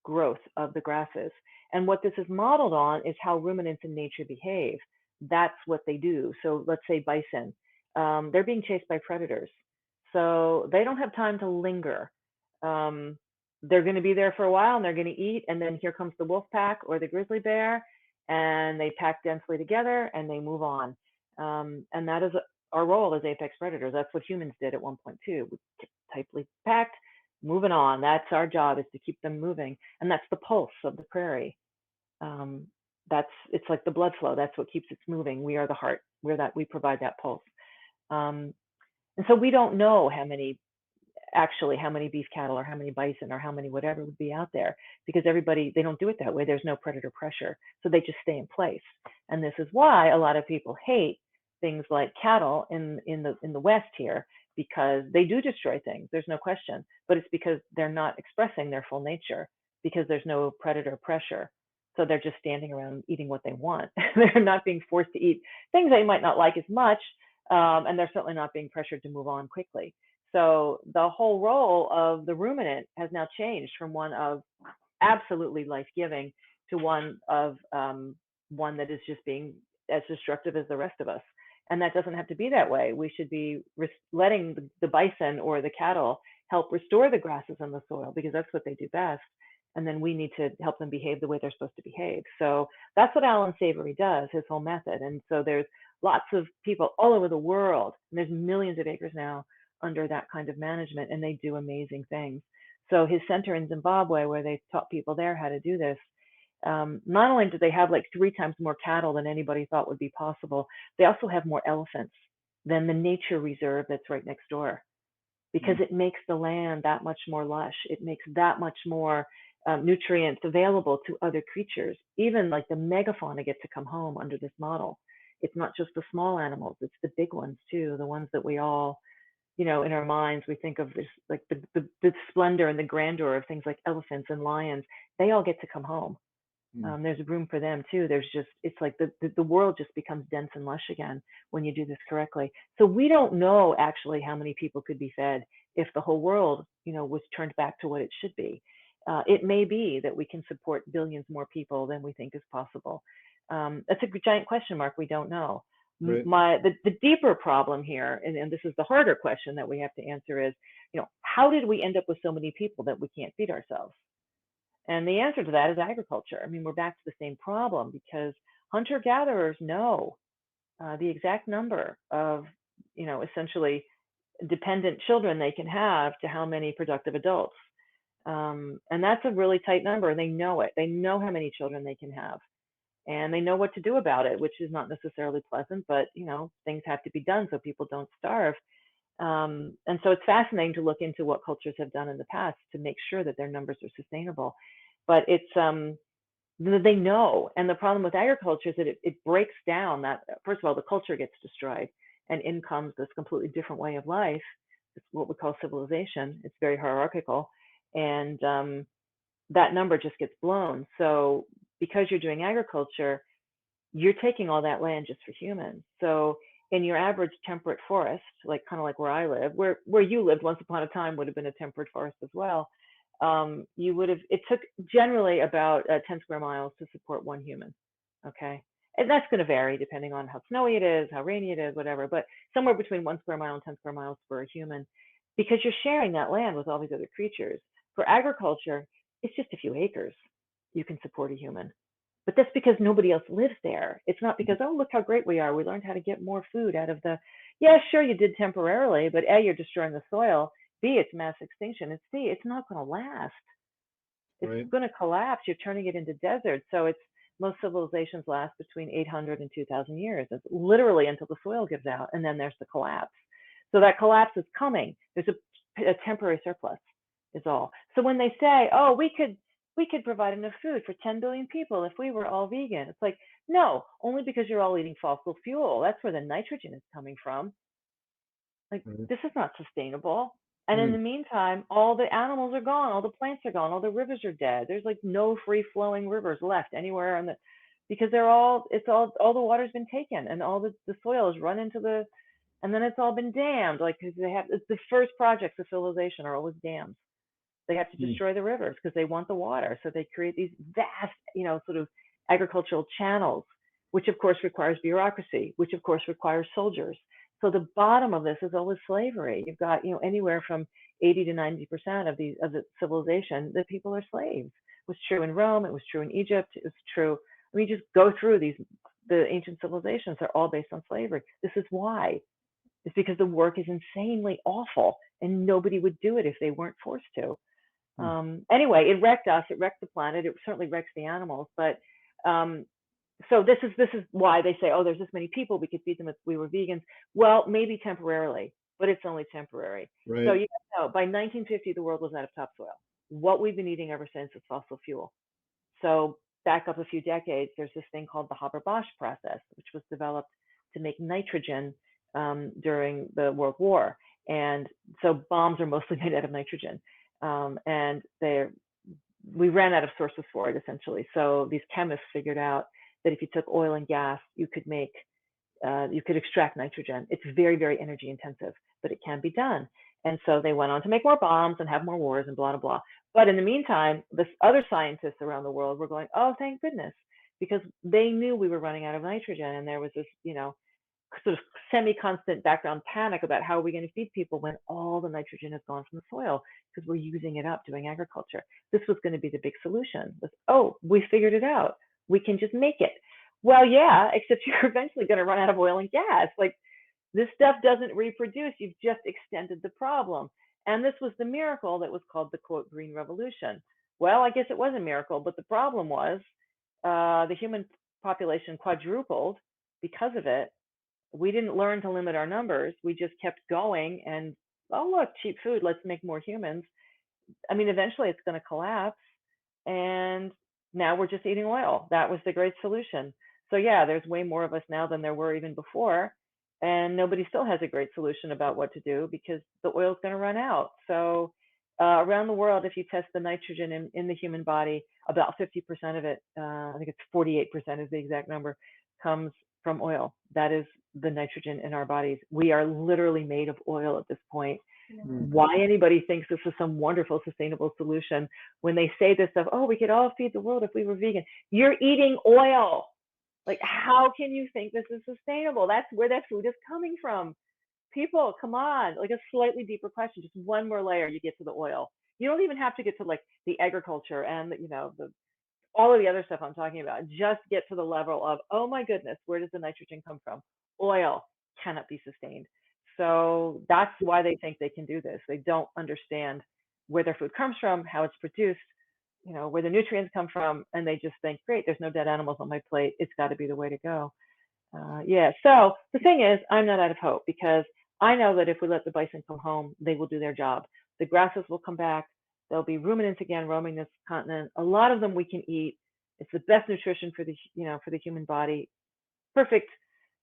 growth of the grasses. And what this is modeled on is how ruminants in nature behave. That's what they do. So let's say bison, they're being chased by predators. So they don't have time to linger. They're going to be there for a while, and they're going to eat, and then here comes the wolf pack or the grizzly bear, and they pack densely together and they move on. And that is our role as apex predators. That's what humans did at one point too. We tightly packed, moving on. That's our job, is to keep them moving. And that's the pulse of the prairie. It's like the blood flow. That's what keeps it moving. We are the heart. We provide that pulse. And so we don't know how many beef cattle or how many bison or how many whatever would be out there, because they don't do it that way. There's no predator pressure. So they just stay in place. And this is why a lot of people hate things like cattle in the West here, because they do destroy things. There's no question, but it's because they're not expressing their full nature, because there's no predator pressure. So they're just standing around eating what they want. They're not being forced to eat things they might not like as much. And they're certainly not being pressured to move on quickly. So the whole role of the ruminant has now changed from one of absolutely life-giving to one that is just being as destructive as the rest of us. And that doesn't have to be that way. We should be letting the bison or the cattle help restore the grasses in the soil, because that's what they do best. And then we need to help them behave the way they're supposed to behave. So that's what Alan Savory does, his whole method. And so there's lots of people all over the world, and there's millions of acres now under that kind of management, and they do amazing things. So his center in Zimbabwe, where they taught people there how to do this, not only do they have like 3 times more cattle than anybody thought would be possible, they also have more elephants than the nature reserve that's right next door, because it makes the land that much more lush. It makes that much more nutrients available to other creatures. Even like the megafauna get to come home under this model. It's not just the small animals, it's the big ones too, the ones that we all, in our minds, we think of this like the splendor and the grandeur of things like elephants and lions. They all get to come home. There's room for them too. It's like the world just becomes dense and lush again when you do this correctly. So we don't know actually how many people could be fed if the whole world, was turned back to what it should be. It may be that we can support billions more people than we think is possible. That's a giant question mark. We don't know. Right. The deeper problem here, and this is the harder question that we have to answer, is, how did we end up with so many people that we can't feed ourselves? And the answer to that is agriculture. I mean, we're back to the same problem, because hunter-gatherers know the exact number of, essentially dependent children they can have to how many productive adults. And that's a really tight number. They know it. They know how many children they can have. And they know what to do about it, which is not necessarily pleasant, but, things have to be done so people don't starve. And so it's fascinating to look into what cultures have done in the past to make sure that their numbers are sustainable. But it's, they know. And the problem with agriculture is that it breaks down that, first of all, the culture gets destroyed, and in comes this completely different way of life. It's what we call civilization. It's very hierarchical. And that number just gets blown. So because you're doing agriculture, you're taking all that land just for humans. So in your average temperate forest, kind of like where I live, where you lived once upon a time would have been a temperate forest as well. It took generally about 10 square miles to support one human. Okay. And that's going to vary depending on how snowy it is, how rainy it is, whatever, but somewhere between 1 square mile and 10 square miles for a human, because you're sharing that land with all these other creatures. For agriculture, it's just a few acres. You can support a human. But that's because nobody else lives there. It's not because, oh, look how great we are. We learned how to get more food out of yeah, sure, you did temporarily, but A, you're destroying the soil. B, it's mass extinction. And C, it's not going to last. It's going to collapse. You're turning it into desert. So most civilizations last between 800 and 2,000 years. It's literally until the soil gives out, and then there's the collapse. So that collapse is coming. There's a temporary surplus is all. So when they say, oh, we could provide enough food for 10 billion people if we were all vegan. It's like, no, only because you're all eating fossil fuel. That's where the nitrogen is coming from. This is not sustainable. And in the meantime, all the animals are gone, all the plants are gone, all the rivers are dead. There's no free flowing rivers left anywhere because all the water's been taken, and all the soil is run into and then it's all been dammed. Because it's the first projects of civilization are always dams. They have to destroy the rivers because they want the water. So they create these vast, sort of agricultural channels, which of course requires bureaucracy, which of course requires soldiers. So the bottom of this is always slavery. You've got, anywhere from 80 to 90% of the civilization, the people are slaves. It was true in Rome. It was true in Egypt. It was true I mean, just go through the ancient civilizations are all based on slavery. This is why. It's because the work is insanely awful and nobody would do it if they weren't forced to. Anyway, it wrecked us. It wrecked the planet. It certainly wrecks the animals. But so this is why they say, oh, there's this many people, we could feed them if we were vegans. Well, maybe temporarily, but it's only temporary. Right. So you know, by 1950, the world was out of topsoil. What we've been eating ever since is fossil fuel. So back up a few decades, there's this thing called the Haber-Bosch process, which was developed to make nitrogen during the World War. And so bombs are mostly made out of nitrogen. And we ran out of sources for it, essentially. So these chemists figured out that if you took oil and gas, you could extract nitrogen. It's very, very energy intensive, but it can be done. And so they went on to make more bombs and have more wars and blah, blah, blah. But in the meantime, the other scientists around the world were going, oh, thank goodness, because they knew we were running out of nitrogen. And there was this, sort of semi-constant background panic about how are we going to feed people when all the nitrogen is gone from the soil because we're using it up doing agriculture. This was going to be the big solution. Oh, we figured it out. We can just make it. Well, yeah, except you're eventually going to run out of oil and gas. Like, this stuff doesn't reproduce. You've just extended the problem. And this was the miracle that was called the, quote, Green Revolution. Well, I guess it was a miracle, but the problem was the human population quadrupled because of it. We didn't learn to limit our numbers. We just kept going and, oh, look, cheap food, let's make more humans. I mean, eventually it's going to collapse. And now we're just eating oil. That was the great solution. So yeah, there's way more of us now than there were even before. And nobody still has a great solution about what to do because the oil's going to run out. So around the world, if you test the nitrogen in the human body, about 50% of it, I think it's 48% is the exact number, comes from oil. That is the nitrogen in our bodies. We are literally made of oil at this point. Why anybody thinks this is some wonderful sustainable solution when they say this stuff, oh, we could all feed the world if we were vegan. You're eating oil. Like, how can you think this is sustainable? That's where that food is coming from. People, come on, like a slightly deeper question, just one more layer, you get to the oil. You don't even have to get to like the agriculture and all of the other stuff I'm talking about. Just get to the level of, oh my goodness, where does the nitrogen come from? Oil cannot be sustained. So that's why they think they can do this. They don't understand where their food comes from, how it's produced, where the nutrients come from, and they just think, great, there's no dead animals on my plate. It's got to be the way to go. Yeah. So the thing is, I'm not out of hope because I know that if we let the bison come home, they will do their job. The grasses will come back. There'll be ruminants again roaming this continent. A lot of them we can eat. It's the best nutrition for the human body. Perfect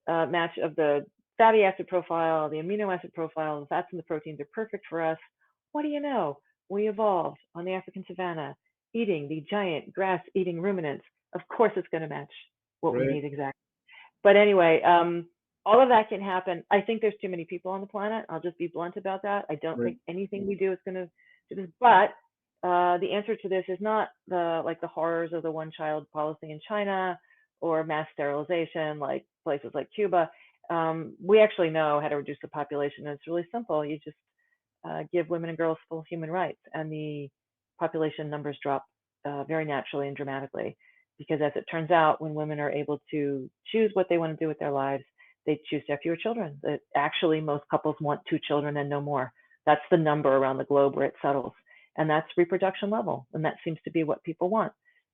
match of the fatty acid profile, the amino acid profile, the fats and the proteins are perfect for us. What do you know? We evolved on the African savanna, eating the giant grass-eating ruminants. Of course, it's going to match what we need exactly. But anyway, all of that can happen. I think there's too many people on the planet. I'll just be blunt about that. I don't think anything we do is going to do this. But the answer to this is not the horrors of the one-child policy in China or mass sterilization like places like Cuba. We actually know how to reduce the population. And it's really simple. You just give women and girls full human rights, and the population numbers drop very naturally and dramatically. Because as it turns out, when women are able to choose what they want to do with their lives, they choose to have fewer children. That actually most couples want 2 children and no more. That's the number around the globe where it settles. And that's reproduction level. And that seems to be what people want.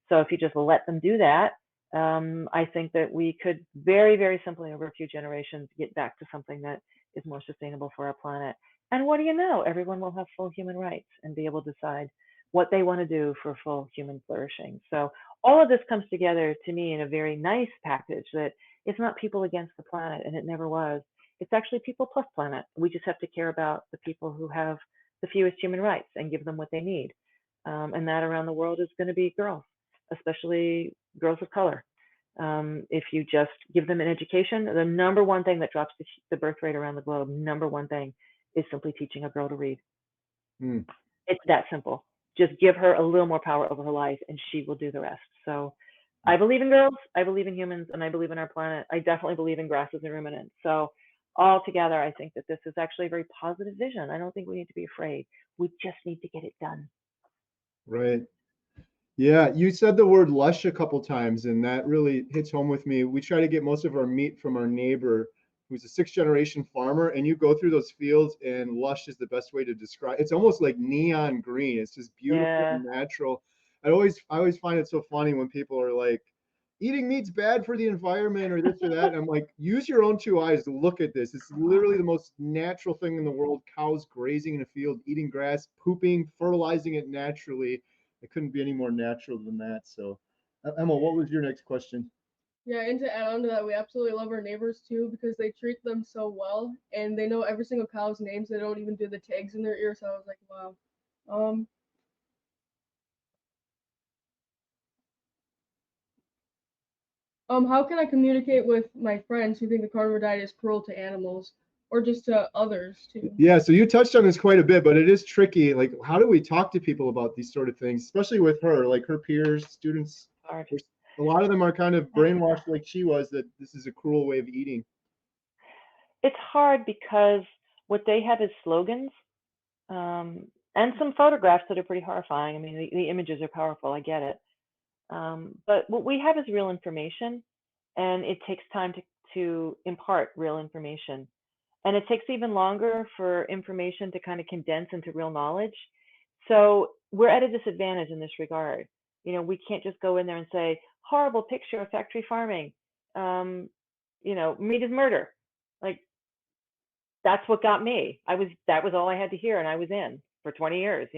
So if you just let them do that, I think that we could very, very simply over a few generations get back to something that is more sustainable for our planet. And what do you know? Everyone will have full human rights and be able to decide what they want to do for full human flourishing. So all of this comes together to me in a very nice package that it's not people against the planet, and it never was. It's actually people plus planet. We just have to care about the people who have the fewest human rights and give them what they need. And that around the world is going to be girls, especially girls of color. If you just give them an education, the number one thing that drops the birth rate around the globe, number one thing is simply teaching a girl to read. It's that simple. Just give her a little more power over her life and she will do the rest. So I believe in girls, I believe in humans, and I believe in our planet. I definitely believe in grasses and ruminants. So all together, I think that this is actually a very positive vision. I don't think we need to be afraid. We just need to get it done. Right. Yeah, you said the word lush a couple times, and that really hits home with me. We try to get most of our meat from our neighbor, who's a sixth generation farmer, and you go through those fields, and lush is the best way to describe. It's almost like neon green. It's just beautiful Yeah. and natural. I always find it so funny when people are like, eating meat's bad for the environment or this or that. And I'm like, use your own two eyes to look at this. It's literally the most natural thing in the world. Cows grazing in a field, eating grass, pooping, fertilizing it naturally. It couldn't be any more natural than that. So, Emma, what was your next question? Yeah, and to add on to that, we absolutely love our neighbors too because they treat them so well and they know every single cow's names. They don't even do the tags in their ear. So I was like, wow. Um, how can I communicate with my friends who think the carnivore diet is cruel to animals or just to others too? Yeah, so you touched on this quite a bit, but it is tricky. Like, how do we talk to people about these sort of things, especially with her, like her peers, students? Hard. A lot of them are kind of brainwashed, like she was, that this is a cruel way of eating. It's hard because what they have is slogans, and some photographs that are pretty horrifying. I mean, the images are powerful. I get it. But what we have is real information, and it takes time to impart real information. And it takes even longer for information to kind of condense into real knowledge. So we're at a disadvantage in this regard. We can't just go in there and say, horrible picture of factory farming. Um, meat is murder. Like, that's what got me. That was all I had to hear, and I was in for 20 years.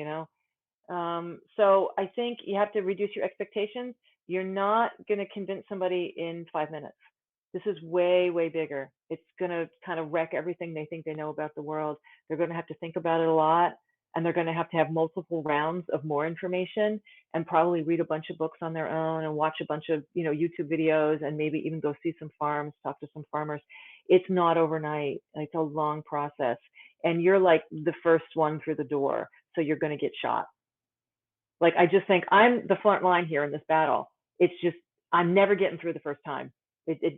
So I think you have to reduce your expectations. You're not going to convince somebody in 5 minutes. This is way, way bigger. It's going to kind of wreck everything they think they know about the world. They're going to have to think about it a lot, and they're going to have multiple rounds of more information, and probably read a bunch of books on their own and watch a bunch of YouTube videos, and maybe even go see some farms, talk to some farmers. It's not overnight. It's a long process, and you're like the first one through the door, so you're going to get shot. Like, I just think I'm the front line here in this battle. It's just, I'm never getting through the first time.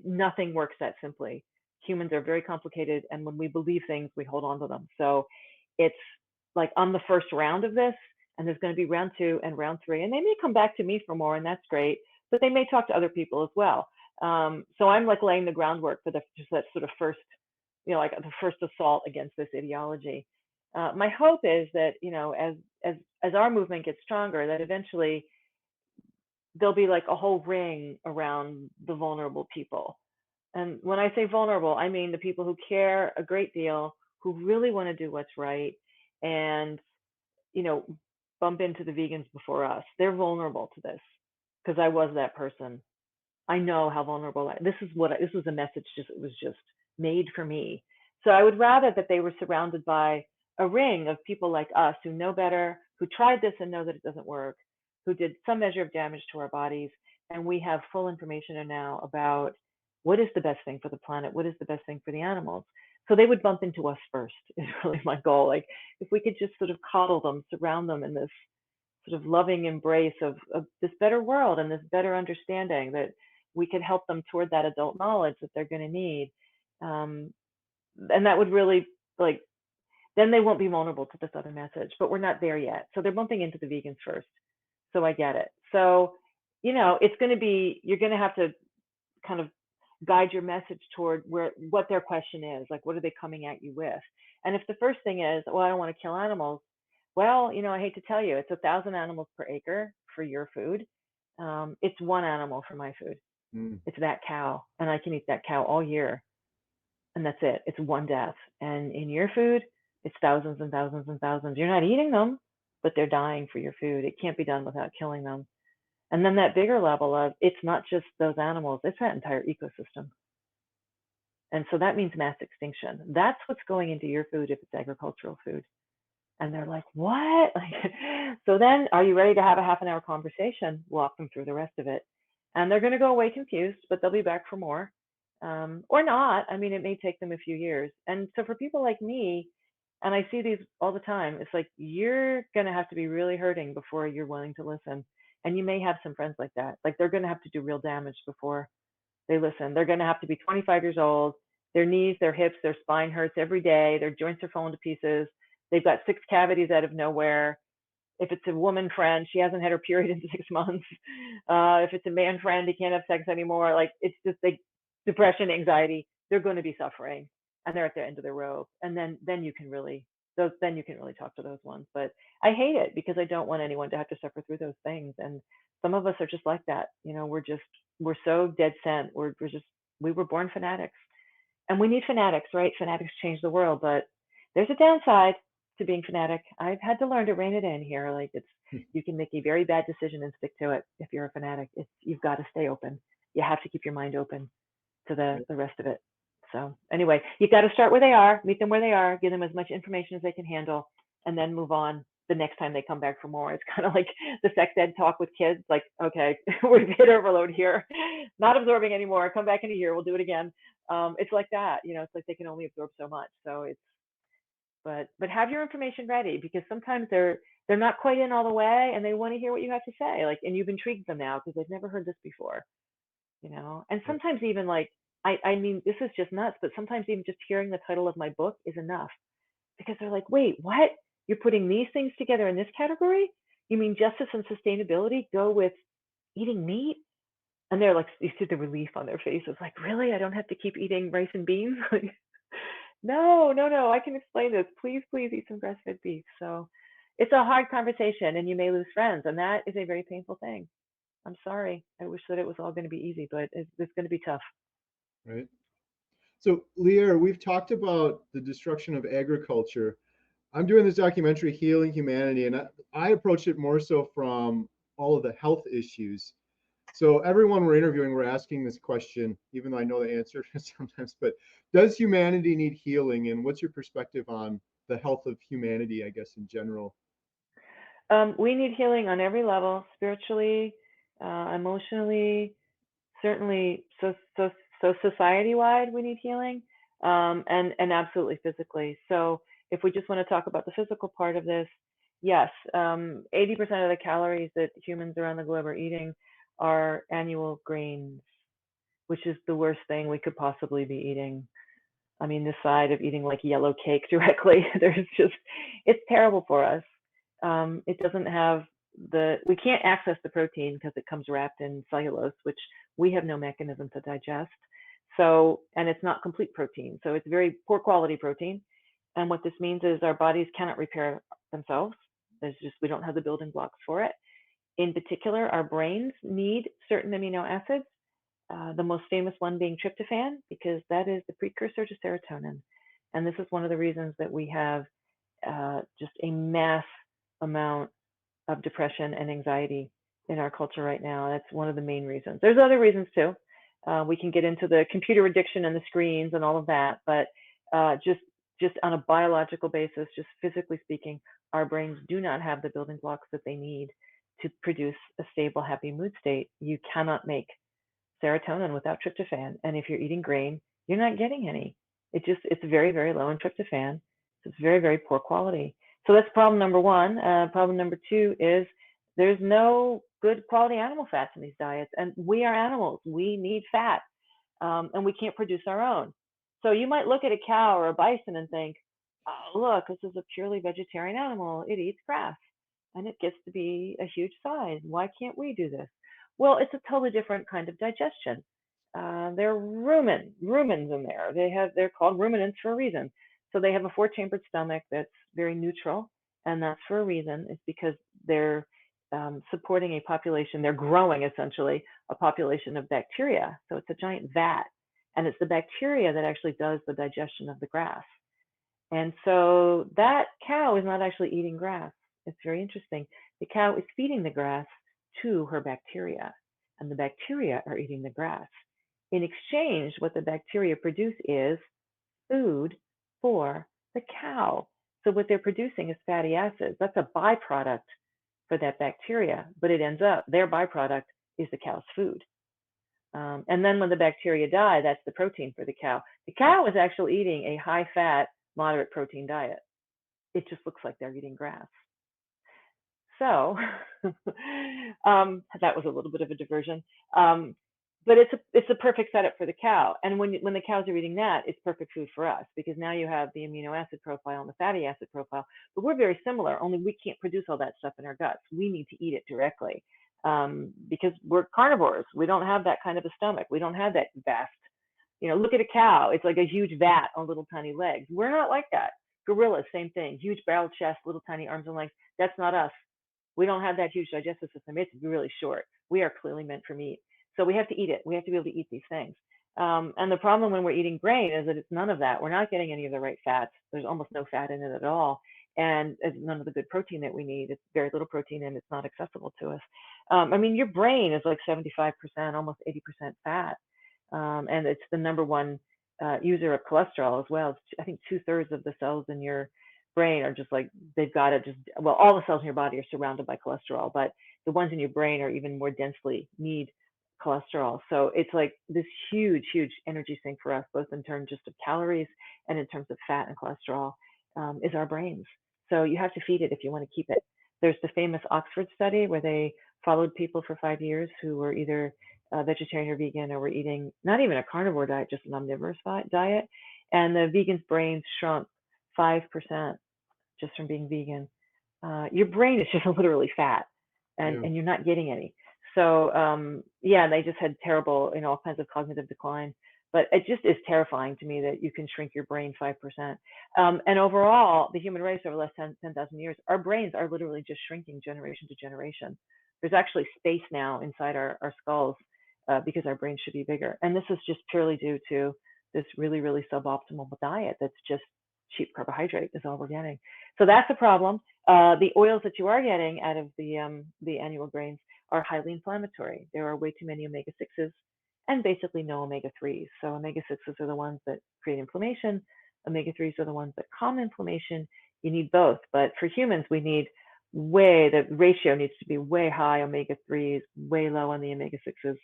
Nothing works that simply. Humans are very complicated, and when we believe things, we hold on to them. So it's like, I'm the first round of this, and there's going to be round 2 and round 3, and they may come back to me for more, and that's great, but they may talk to other people as well. So I'm like laying the groundwork for just that sort of first, like the first assault against this ideology. My hope is that, as our movement gets stronger, that eventually there'll be like a whole ring around the vulnerable people. And when I say vulnerable, I mean the people who care a great deal, who really want to do what's right, and you know bump into the vegans before us. They're vulnerable to this, because I was that person. I know how vulnerable this was a message, it was just made for me. So I would rather that they were surrounded by a ring of people like us who know better, who tried this and know that it doesn't work, who did some measure of damage to our bodies, and we have full information now about what is the best thing for the planet, what is the best thing for the animals. So they would bump into us first, is really my goal. Like, if we could just sort of coddle them, surround them in this sort of loving embrace of this better world and this better understanding, that we could help them toward that adult knowledge that they're going to need. And that would really, like, then they won't be vulnerable to this other message, but we're not there yet. So they're bumping into the vegans first. So I get it. So, it's going to be, you're going to have to kind of guide your message toward what their question is. Like, what are they coming at you with? And if the first thing is, well, I don't want to kill animals, well, I hate to tell you, it's 1,000 animals per acre for your food. It's one animal for my food. Mm. It's that cow, and I can eat that cow all year, and that's it. It's one death. And in your food, it's thousands and thousands and thousands. You're not eating them, but they're dying for your food. It can't be done without killing them. And then that bigger level of, it's not just those animals, it's that entire ecosystem. And so that means mass extinction. That's what's going into your food if it's agricultural food. And they're like, what? So then, are you ready to have a half an hour conversation? Walk them through the rest of it. And they're going to go away confused, but they'll be back for more. Or not. I mean, it may take them a few years. And so for people like me, and I see these all the time, it's like, you're going to have to be really hurting before you're willing to listen. And you may have some friends like that. Like, they're going to have to do real damage before they listen. They're going to have to be 25 years old. Their knees, their hips, their spine hurts every day. Their joints are falling to pieces. They've got 6 cavities out of nowhere. If it's a woman friend, she hasn't had her period in 6 months. If it's a man friend, he can't have sex anymore. Like, it's just like depression, anxiety, they're going to be suffering, and they're at the end of their rope. And then you can really talk to those ones. But I hate it because I don't want anyone to have to suffer through those things. And some of us are just like that. We're so dead set. We were born fanatics, and we need fanatics, right? Fanatics change the world, but there's a downside to being fanatic. I've had to learn to rein it in here. Like, you can make a very bad decision and stick to it if you're a fanatic. You've got to stay open. You have to keep your mind open to the rest of it. So anyway, you got to start where they are, meet them where they are, give them as much information as they can handle, and then move on the next time they come back for more. It's kind of like the sex ed talk with kids. Like, okay, we've hit overload here, not absorbing anymore. Come back in a year, we'll do it again. It's like that. It's like they can only absorb so much. So but have your information ready, because sometimes they're not quite in all the way, and they want to hear what you have to say. Like, and you've intrigued them now because they've never heard this before. And sometimes even like, I mean, this is just nuts, but sometimes even just hearing the title of my book is enough, because they're like, wait, what? You're putting these things together in this category? You mean justice and sustainability go with eating meat? And they're like, you see the relief on their faces, like, really? I don't have to keep eating rice and beans? No, I can explain this. Please eat some grass-fed beef. So it's a hard conversation, and you may lose friends, and that is a very painful thing. I'm sorry. I wish that it was all going to be easy, but it's going to be tough. Right. So, Lierre, we've talked about the destruction of agriculture. I'm doing this documentary, Healing Humanity, and I approach it more so from all of the health issues. So everyone we're interviewing, we're asking this question, even though I know the answer sometimes, but does humanity need healing? And what's your perspective on the health of humanity, I guess, in general? We need healing on every level, spiritually, emotionally, certainly. So society-wide, we need healing, and absolutely physically. So if we just want to talk about the physical part of this, yes, 80% of the calories that humans around the globe are eating are annual grains, which is the worst thing we could possibly be eating. I mean, this side of eating like yellow cake directly, it's terrible for us. It doesn't have we can't access the protein because it comes wrapped in cellulose, which we have no mechanism to digest. So, and it's not complete protein. So it's very poor quality protein. And what this means is our bodies cannot repair themselves. We don't have the building blocks for it. In particular, our brains need certain amino acids, the most famous one being tryptophan, because that is the precursor to serotonin. And this is one of the reasons that we have just a mass amount of depression and anxiety in our culture right now. That's one of the main reasons. There's other reasons too. We can get into the computer addiction and the screens and all of that, but just on a biological basis, just physically speaking, our brains do not have the building blocks that they need to produce a stable, happy mood state. You cannot make serotonin without tryptophan. And if you're eating grain, you're not getting any. It's very, very low in tryptophan. So it's very, very poor quality. So that's problem number one. Problem number two is there's no good quality animal fats in these diets. And we are animals. We need fat. And we can't produce our own. So you might look at a cow or a bison and think, oh, look, this is a purely vegetarian animal. It eats grass and it gets to be a huge size. Why can't we do this? Well, it's a totally different kind of digestion. There are rumens in there. They're called ruminants for a reason. So they have a 4-chambered stomach that's very neutral, and that's for a reason. It's because they're supporting a population. They're growing essentially a population of bacteria. So it's a giant vat, and it's the bacteria that actually does the digestion of the grass. And so that cow is not actually eating grass. It's very interesting. The cow is feeding the grass to her bacteria, and the bacteria are eating the grass. In exchange, what the bacteria produce is food for the cow. So what they're producing is fatty acids. That's a byproduct for that bacteria, but it ends up, their byproduct is the cow's food. And then when the bacteria die, that's the protein for the cow. The cow is actually eating a high-fat, moderate protein diet. It just looks like they're eating grass. So that was a little bit of a diversion. but it's a perfect setup for the cow. And when the cows are eating that, it's perfect food for us, because now you have the amino acid profile and the fatty acid profile. But we're very similar, only we can't produce all that stuff in our guts. We need to eat it directly, because we're carnivores. We don't have that kind of a stomach. We don't have that vast. Look at a cow. It's like a huge vat on little tiny legs. We're not like that. Gorillas, same thing. Huge barrel chest, little tiny arms and legs. That's not us. We don't have that huge digestive system. It's really short. We are clearly meant for meat. So we have to eat it. We have to be able to eat these things. And the problem when we're eating grain is that it's none of that. We're not getting any of the right fats. There's almost no fat in it at all. And it's none of the good protein that we need. It's very little protein, and it's not accessible to us. I mean, your brain is like 75%, almost 80% fat. And it's the number one user of cholesterol as well. I think 2/3 of the cells in your brain are just like, they've got it just, well, all the cells in your body are surrounded by cholesterol, but the ones in your brain are even more densely need cholesterol. So it's like this huge, huge energy sink for us, both in terms just of calories and in terms of fat and cholesterol, is our brains. So you have to feed it if you want to keep it. There's the famous Oxford study where they followed people for 5 years who were either vegetarian or vegan, or were eating not even a carnivore diet, just an omnivorous diet. And the vegans' brains shrunk 5% just from being vegan. Your brain is just literally fat, and you're not getting any. So yeah, they just had terrible, all kinds of cognitive decline. But it just is terrifying to me that you can shrink your brain 5%. And overall, the human race over the last 10,000 years, our brains are literally just shrinking generation to generation. There's actually space now inside our skulls because our brains should be bigger. And this is just purely due to this really, really suboptimal diet that's just cheap carbohydrate is all we're getting. So that's a problem. The oils that you are getting out of the annual grains are highly inflammatory. There are way too many omega-6s and basically no omega-3s. So omega-6s are the ones that create inflammation. Omega-3s are the ones that calm inflammation. You need both. But for humans, we need the ratio needs to be way high omega-3s, way low on the omega-6s.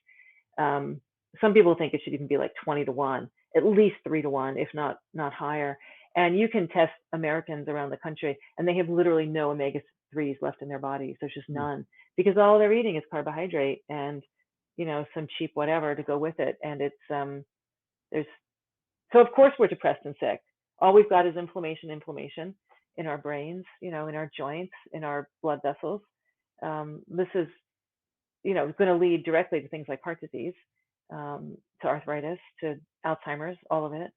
Some people think it should even be like 20-to-1, at least 3-to-1, if not higher. And you can test Americans around the country, and they have literally no omega-3s left in their bodies. There's just none, because all they're eating is carbohydrate and, some cheap whatever to go with it. And it's, so of course we're depressed and sick. All we've got is inflammation in our brains, in our joints, in our blood vessels. This is, going to lead directly to things like heart disease, to arthritis, to Alzheimer's, all of it.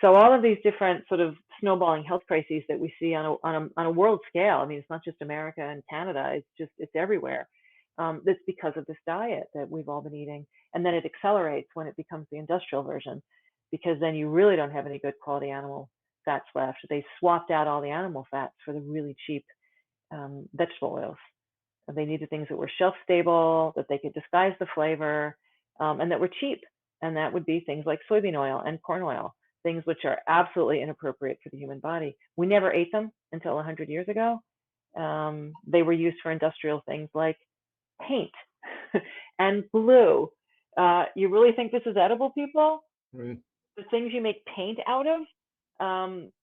So all of these different sort of snowballing health crises that we see on a world scale. I mean, it's not just America and Canada. It's everywhere. That's because of this diet that we've all been eating, and then it accelerates when it becomes the industrial version, because then you really don't have any good quality animal fats left. They swapped out all the animal fats for the really cheap vegetable oils. They needed things that were shelf stable, that they could disguise the flavor, and that were cheap. And that would be things like soybean oil and corn oil, things which are absolutely inappropriate for the human body. We never ate them until 100 years ago. They were used for industrial things like paint and glue. You really think this is edible, people? Right. The things you make paint out of?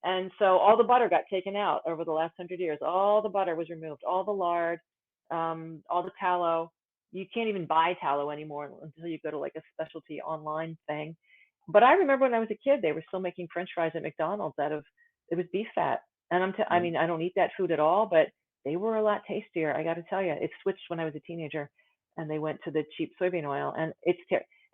And so all the butter got taken out over the last 100 years. All the butter was removed, all the lard, all the tallow. You can't even buy tallow anymore until you go to like a specialty online thing. But I remember when I was a kid, they were still making French fries at McDonald's out of, it was beef fat. And I mean, I don't eat that food at all, but they were a lot tastier. I got to tell you, it switched when I was a teenager, and they went to the cheap soybean oil, and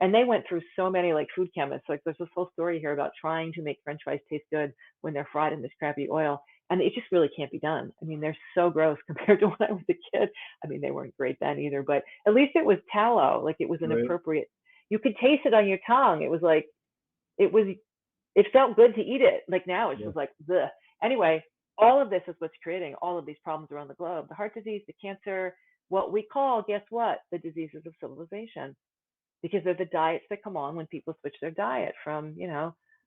and they went through so many like food chemists. Like there's this whole story here about trying to make French fries taste good when they're fried in this crappy oil. And it just really can't be done. I mean, they're so gross compared to when I was a kid. I mean, they weren't great then either, but at least it was tallow. Like it was an appropriate, you could taste it on your tongue. It was like, it felt good to eat it. Like now it's just like, bleh. Anyway, all of this is what's creating all of these problems around the globe. The heart disease, the cancer, what we call, guess what? The diseases of civilization. Because they're the diets that come on when people switch their diet from,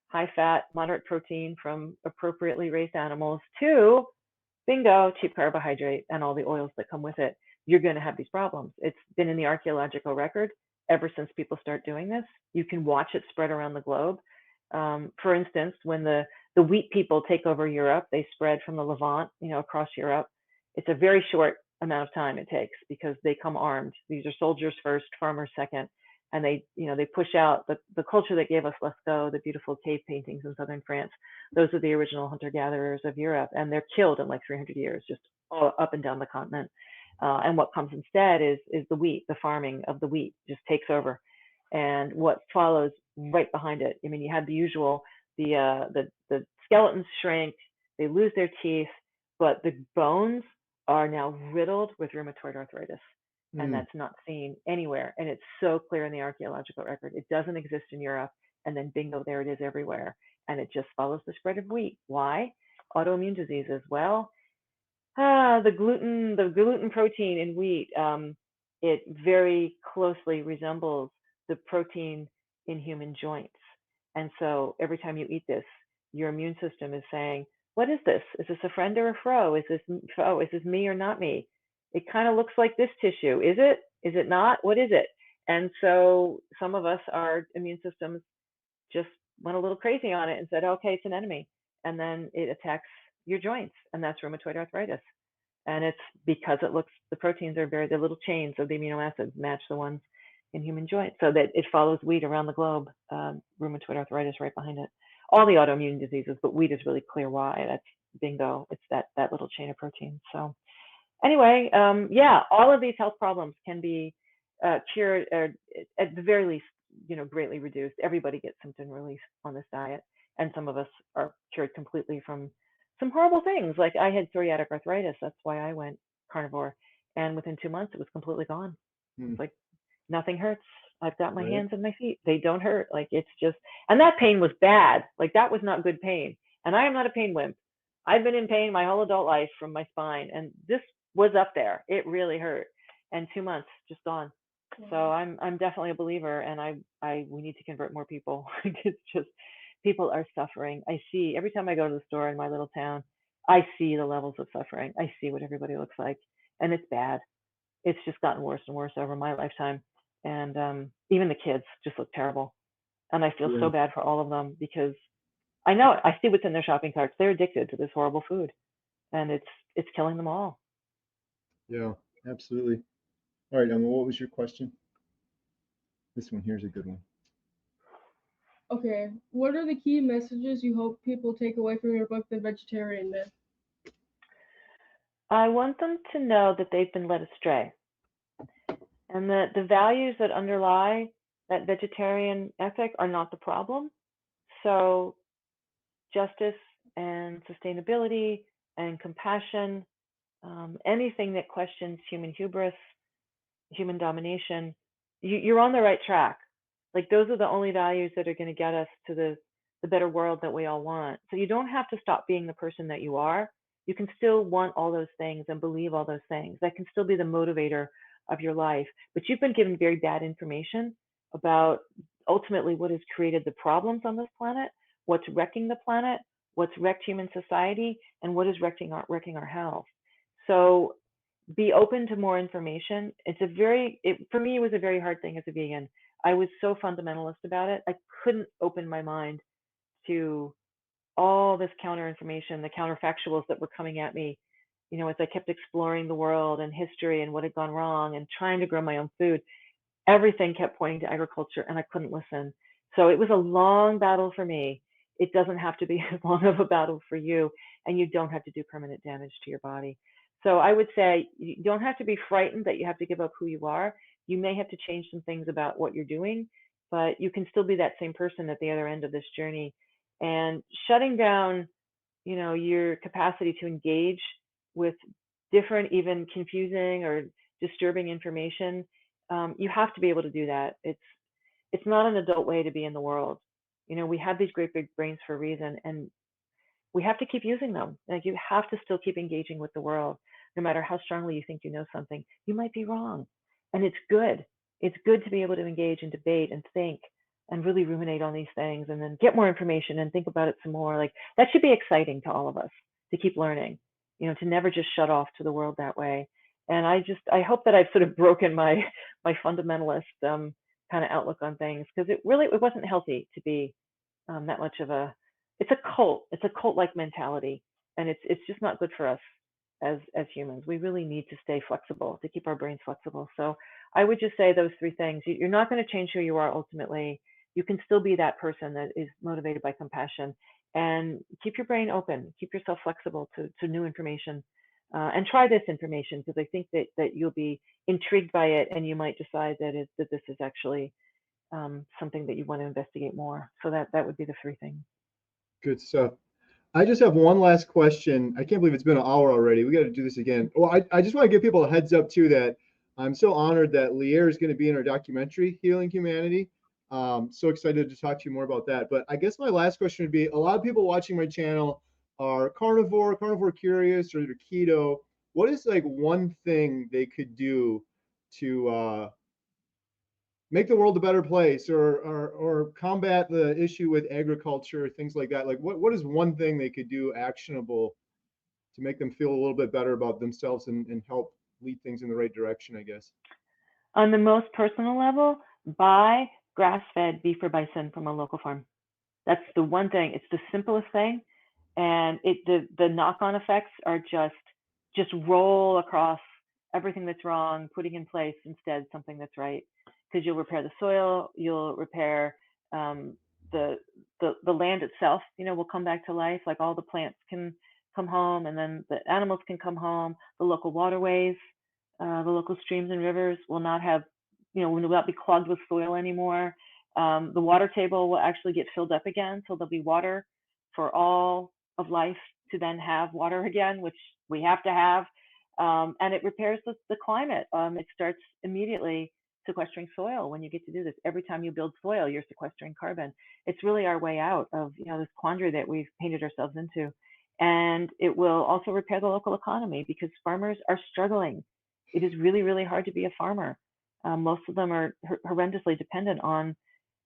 high fat, moderate protein from appropriately raised animals to, bingo, cheap carbohydrate and all the oils that come with it. You're going to have these problems. It's been in the archaeological record ever since people start doing this. You can watch it spread around the globe. For instance, when the wheat people take over Europe, they spread from the Levant, across Europe. It's a very short amount of time it takes because they come armed. These are soldiers first, farmers second. and they push out the culture that gave us Lascaux, the beautiful cave paintings in southern France. Those are the original hunter-gatherers of Europe, and they're killed in like 300 years, just all up and down the continent. And what comes instead is the wheat. The farming of the wheat just takes over, and what follows right behind it. I mean, you have the usual, the skeletons shrink, they lose their teeth, but the bones are now riddled with rheumatoid arthritis. And that's not seen anywhere. And it's so clear in the archaeological record. It doesn't exist in Europe. And then bingo, there it is everywhere. And it just follows the spread of wheat. Why? Autoimmune diseases. Well, the gluten protein in wheat, it very closely resembles the protein in human joints. And so every time you eat this, your immune system is saying, what is this? Is this a friend or a foe? Is this me or not me? It kind of looks like this tissue. Is it? Is it not? What is it? And so some of us, our immune systems just went a little crazy on it and said, okay, it's an enemy. And then it attacks your joints, and that's rheumatoid arthritis. And it's because the proteins are the little chains of the amino acids match the ones in human joints, so that it follows wheat around the globe, rheumatoid arthritis right behind it. All the autoimmune diseases, but wheat is really clear why. That's bingo. It's that little chain of protein. So anyway, yeah, all of these health problems can be cured, or at the very least, greatly reduced. Everybody gets symptom relief on this diet, and some of us are cured completely from some horrible things. Like I had psoriatic arthritis. That's why I went carnivore, and within 2 months, it was completely gone. It's like nothing hurts. I've got my hands and my feet. They don't hurt. Like it's just, and that pain was bad. Like that was not good pain. And I am not a pain wimp. I've been in pain my whole adult life from my spine, and this was up there. It really hurt. And 2 months just gone. So I'm definitely a believer, and we need to convert more people. It's just, people are suffering. I see every time I go to the store in my little town, I see the levels of suffering. I see what everybody looks like, and it's bad. It's just gotten worse and worse over my lifetime. And even the kids just look terrible. And I feel so bad for all of them, because I know it. I see what's in their shopping carts. They're addicted to this horrible food, and it's killing them all. Yeah, absolutely. All right, Emma, what was your question? This one here's a good one. Okay, what are the key messages you hope people take away from your book, The Vegetarian Myth? I want them to know that they've been led astray, and that the values that underlie that vegetarian ethic are not the problem. So justice and sustainability and compassion, anything that questions human hubris, human domination, you're on the right track. Like those are the only values that are going to get us to the better world that we all want. So you don't have to stop being the person that you are. You can still want all those things and believe all those things. That can still be the motivator of your life. But you've been given very bad information about ultimately what has created the problems on this planet, what's wrecking the planet, what's wrecked human society, and what is wrecking our health. So be open to more information. For me, it was a very hard thing as a vegan. I was so fundamentalist about it. I couldn't open my mind to all this counter information, the counterfactuals that were coming at me, as I kept exploring the world and history and what had gone wrong and trying to grow my own food. Everything kept pointing to agriculture, and I couldn't listen. So it was a long battle for me. It doesn't have to be as long of a battle for you, and you don't have to do permanent damage to your body. So I would say you don't have to be frightened that you have to give up who you are. You may have to change some things about what you're doing, but you can still be that same person at the other end of this journey. And shutting down, your capacity to engage with different, even confusing or disturbing information, you have to be able to do that. It's not an adult way to be in the world. We have these great big brains for a reason, and we have to keep using them. Like you have to still keep engaging with the world, no matter how strongly you think you know something. You might be wrong, and it's good. It's good to be able to engage and debate and think and really ruminate on these things, and then get more information and think about it some more. Like that should be exciting to all of us, to keep learning, to never just shut off to the world that way. And I hope that I've sort of broken my fundamentalist kind of outlook on things, because it wasn't healthy to be that much of a, it's a cult like mentality, and it's just not good for us. as humans. We really need to stay flexible, to keep our brains flexible. So I would just say those three things. You're not going to change who you are ultimately. You can still be that person that is motivated by compassion, and keep your brain open, keep yourself flexible to new information, and try this information, because I think that you'll be intrigued by it, and you might decide that this is actually something that you want to investigate more. So that would be the three things. Good stuff. I just have one last question. I can't believe it's been an hour already. We got to do this again. Well, I just want to give people a heads up too that I'm so honored that Lierre is going to be in our documentary, Healing Humanity. So excited to talk to you more about that. But I guess my last question would be, a lot of people watching my channel are carnivore curious, or they're keto. What is like one thing they could do to make the world a better place, or combat the issue with agriculture, things like that? Like what is one thing they could do actionable to make them feel a little bit better about themselves, and help lead things in the right direction, I guess? On the most personal level, buy grass-fed beef or bison from a local farm. That's the one thing. It's the simplest thing, and the knock-on effects are just roll across everything that's wrong, putting in place instead something that's right. Because you'll repair the soil, you'll repair the the land itself. Will come back to life. Like, all the plants can come home, and then the animals can come home. The local waterways, the local streams and rivers will not have, will not be clogged with soil anymore. The water table will actually get filled up again, so there'll be water for all of life to then have water again, which we have to have. And it repairs the climate. It starts immediately sequestering soil when you get to do this. Every time you build soil, you're sequestering carbon. It's really our way out of this quandary that we've painted ourselves into. And it will also repair the local economy, because farmers are struggling. It is really, really hard to be a farmer. Most of them are horrendously dependent on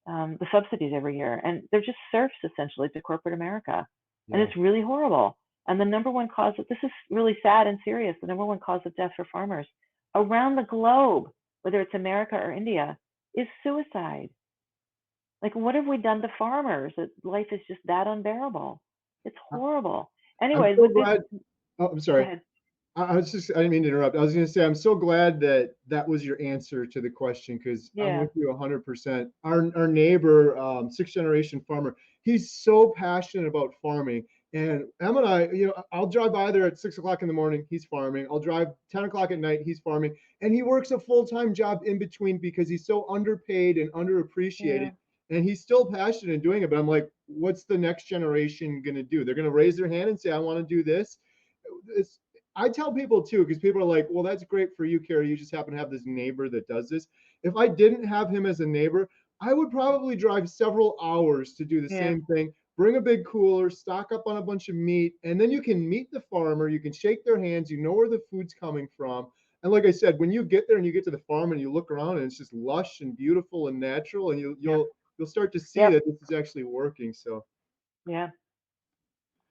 the subsidies every year, and they're just serfs essentially to corporate America. And Yeah. it's really horrible. And the number one cause of this is really sad and serious. The number one cause of death for farmers around the globe, whether it's America or India, is suicide. Like, what have we done to farmers? That life is just that unbearable. It's horrible. I'm Anyway, so with this, glad. Oh, I'm go sorry. ahead. I didn't mean to interrupt. I was going to say, I'm so glad that that was your answer to the question, because I'm Yeah, with you 100%. Our neighbor, sixth generation farmer, he's so passionate about farming. And Emma and I, I'll drive by there at 6 o'clock in the morning. He's farming. I'll drive 10 o'clock at night. He's farming. And he works a full-time job in between, because he's so underpaid and underappreciated. yeah, And he's still passionate in doing it. But I'm like, what's the next generation going to do? They're going to raise their hand and say, I want to do this. I tell people too, because people are like, well, that's great for you, Kerry. You just happen to have this neighbor that does this. If I didn't have him as a neighbor, I would probably drive several hours to do the yeah, same thing. Bring a big cooler, stock up on a bunch of meat, and then you can meet the farmer. You can shake their hands. You know where the food's coming from. And like I said, when you get there and you get to the farm and you look around, and it's just lush and beautiful and natural, and yep, you'll start to see yep, that this is actually working. So yeah.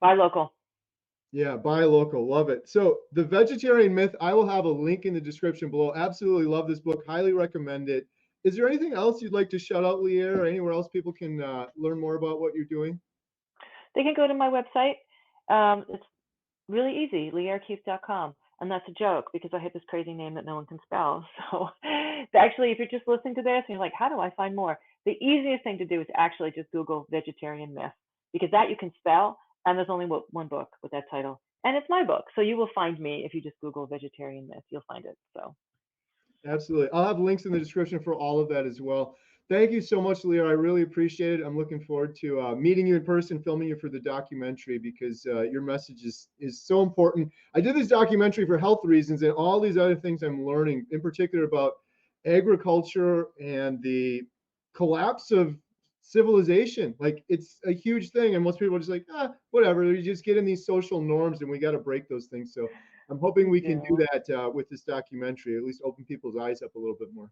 Buy local. yeah, buy local. Love it. So, The Vegetarian Myth, I will have a link in the description below. Absolutely love this book. Highly recommend it. Is there anything else you'd like to shout out, Lierre, or anywhere else people can learn more about what you're doing? They can go to my website. It's really easy, lierrekeith.com. And that's a joke, because I have this crazy name that no one can spell. So actually, if you're just listening to this and you're like, how do I find more? The easiest thing to do is actually just Google vegetarian myth, because that you can spell. And there's only one book with that title. And it's my book. So you will find me if you just Google vegetarian myth. You'll find it. So Absolutely. I'll have links in the description for all of that as well. Thank you so much, Lierre. I really appreciate it. I'm looking forward to meeting you in person, filming you for the documentary, because your message is so important. I did this documentary for health reasons, and all these other things I'm learning, in particular about agriculture and the collapse of civilization. Like, it's a huge thing, and most people are just like, whatever. You just get in these social norms, and we got to break those things. So I'm hoping we can do that with this documentary, at least open people's eyes up a little bit more.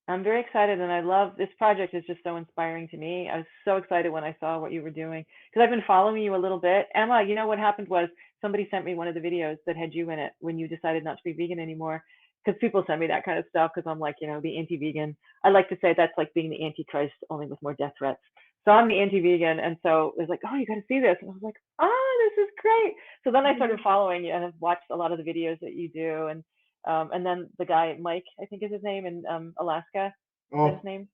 I'm very excited, and I love this project. Is just so inspiring to me. I was so excited when I saw what you were doing, because I've been following you a little bit. Emma, what happened was somebody sent me one of the videos that had you in it when you decided not to be vegan anymore. Because people send me that kind of stuff, because I'm like, the anti-vegan. I like to say that's like being the antichrist, only with more death threats. So I'm the anti-vegan, and so it was like, oh, you got to see this, and I was like, oh, this is great. So then I started following you, and I've watched a lot of the videos that you do, and then the guy Mike, I think is his name, in Alaska. Is that his name?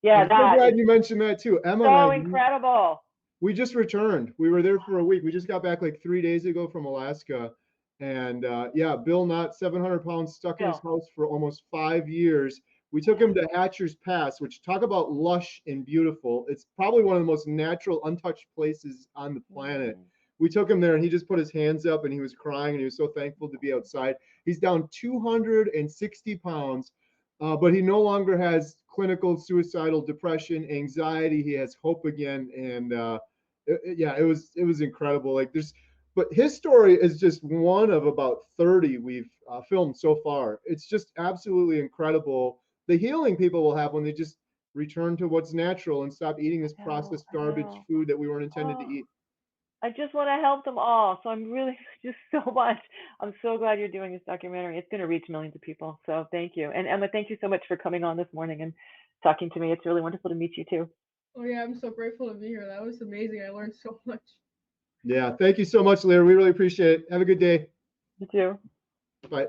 Yeah, I'm so that glad is you mentioned that too. Emma and so I, incredible. we just returned. We were there for a week. We just got back like 3 days ago from Alaska. And yeah, Bill Knott, 700 pounds, stuck in his house for almost 5 years. We took him to Hatcher's Pass, which, talk about lush and beautiful. It's probably one of the most natural, untouched places on the planet. We took him there and he just put his hands up and he was crying and he was so thankful to be outside. He's down 260 pounds, but he no longer has clinical suicidal depression, anxiety. He has hope again. And yeah, it was incredible. Like, but his story is just one of about 30 we've filmed so far. It's just absolutely incredible the healing people will have when they just return to what's natural and stop eating this processed garbage food that we weren't intended to eat. I just want to help them all. So I'm really just so much. I'm so glad you're doing this documentary. It's going to reach millions of people. So thank you. And Emma, thank you so much for coming on this morning and talking to me. It's really wonderful to meet you too. Oh yeah, I'm so grateful to be here. That was amazing. I learned so much. Yeah, thank you so much, Lierre. We really appreciate it. Have a good day. You too. Bye.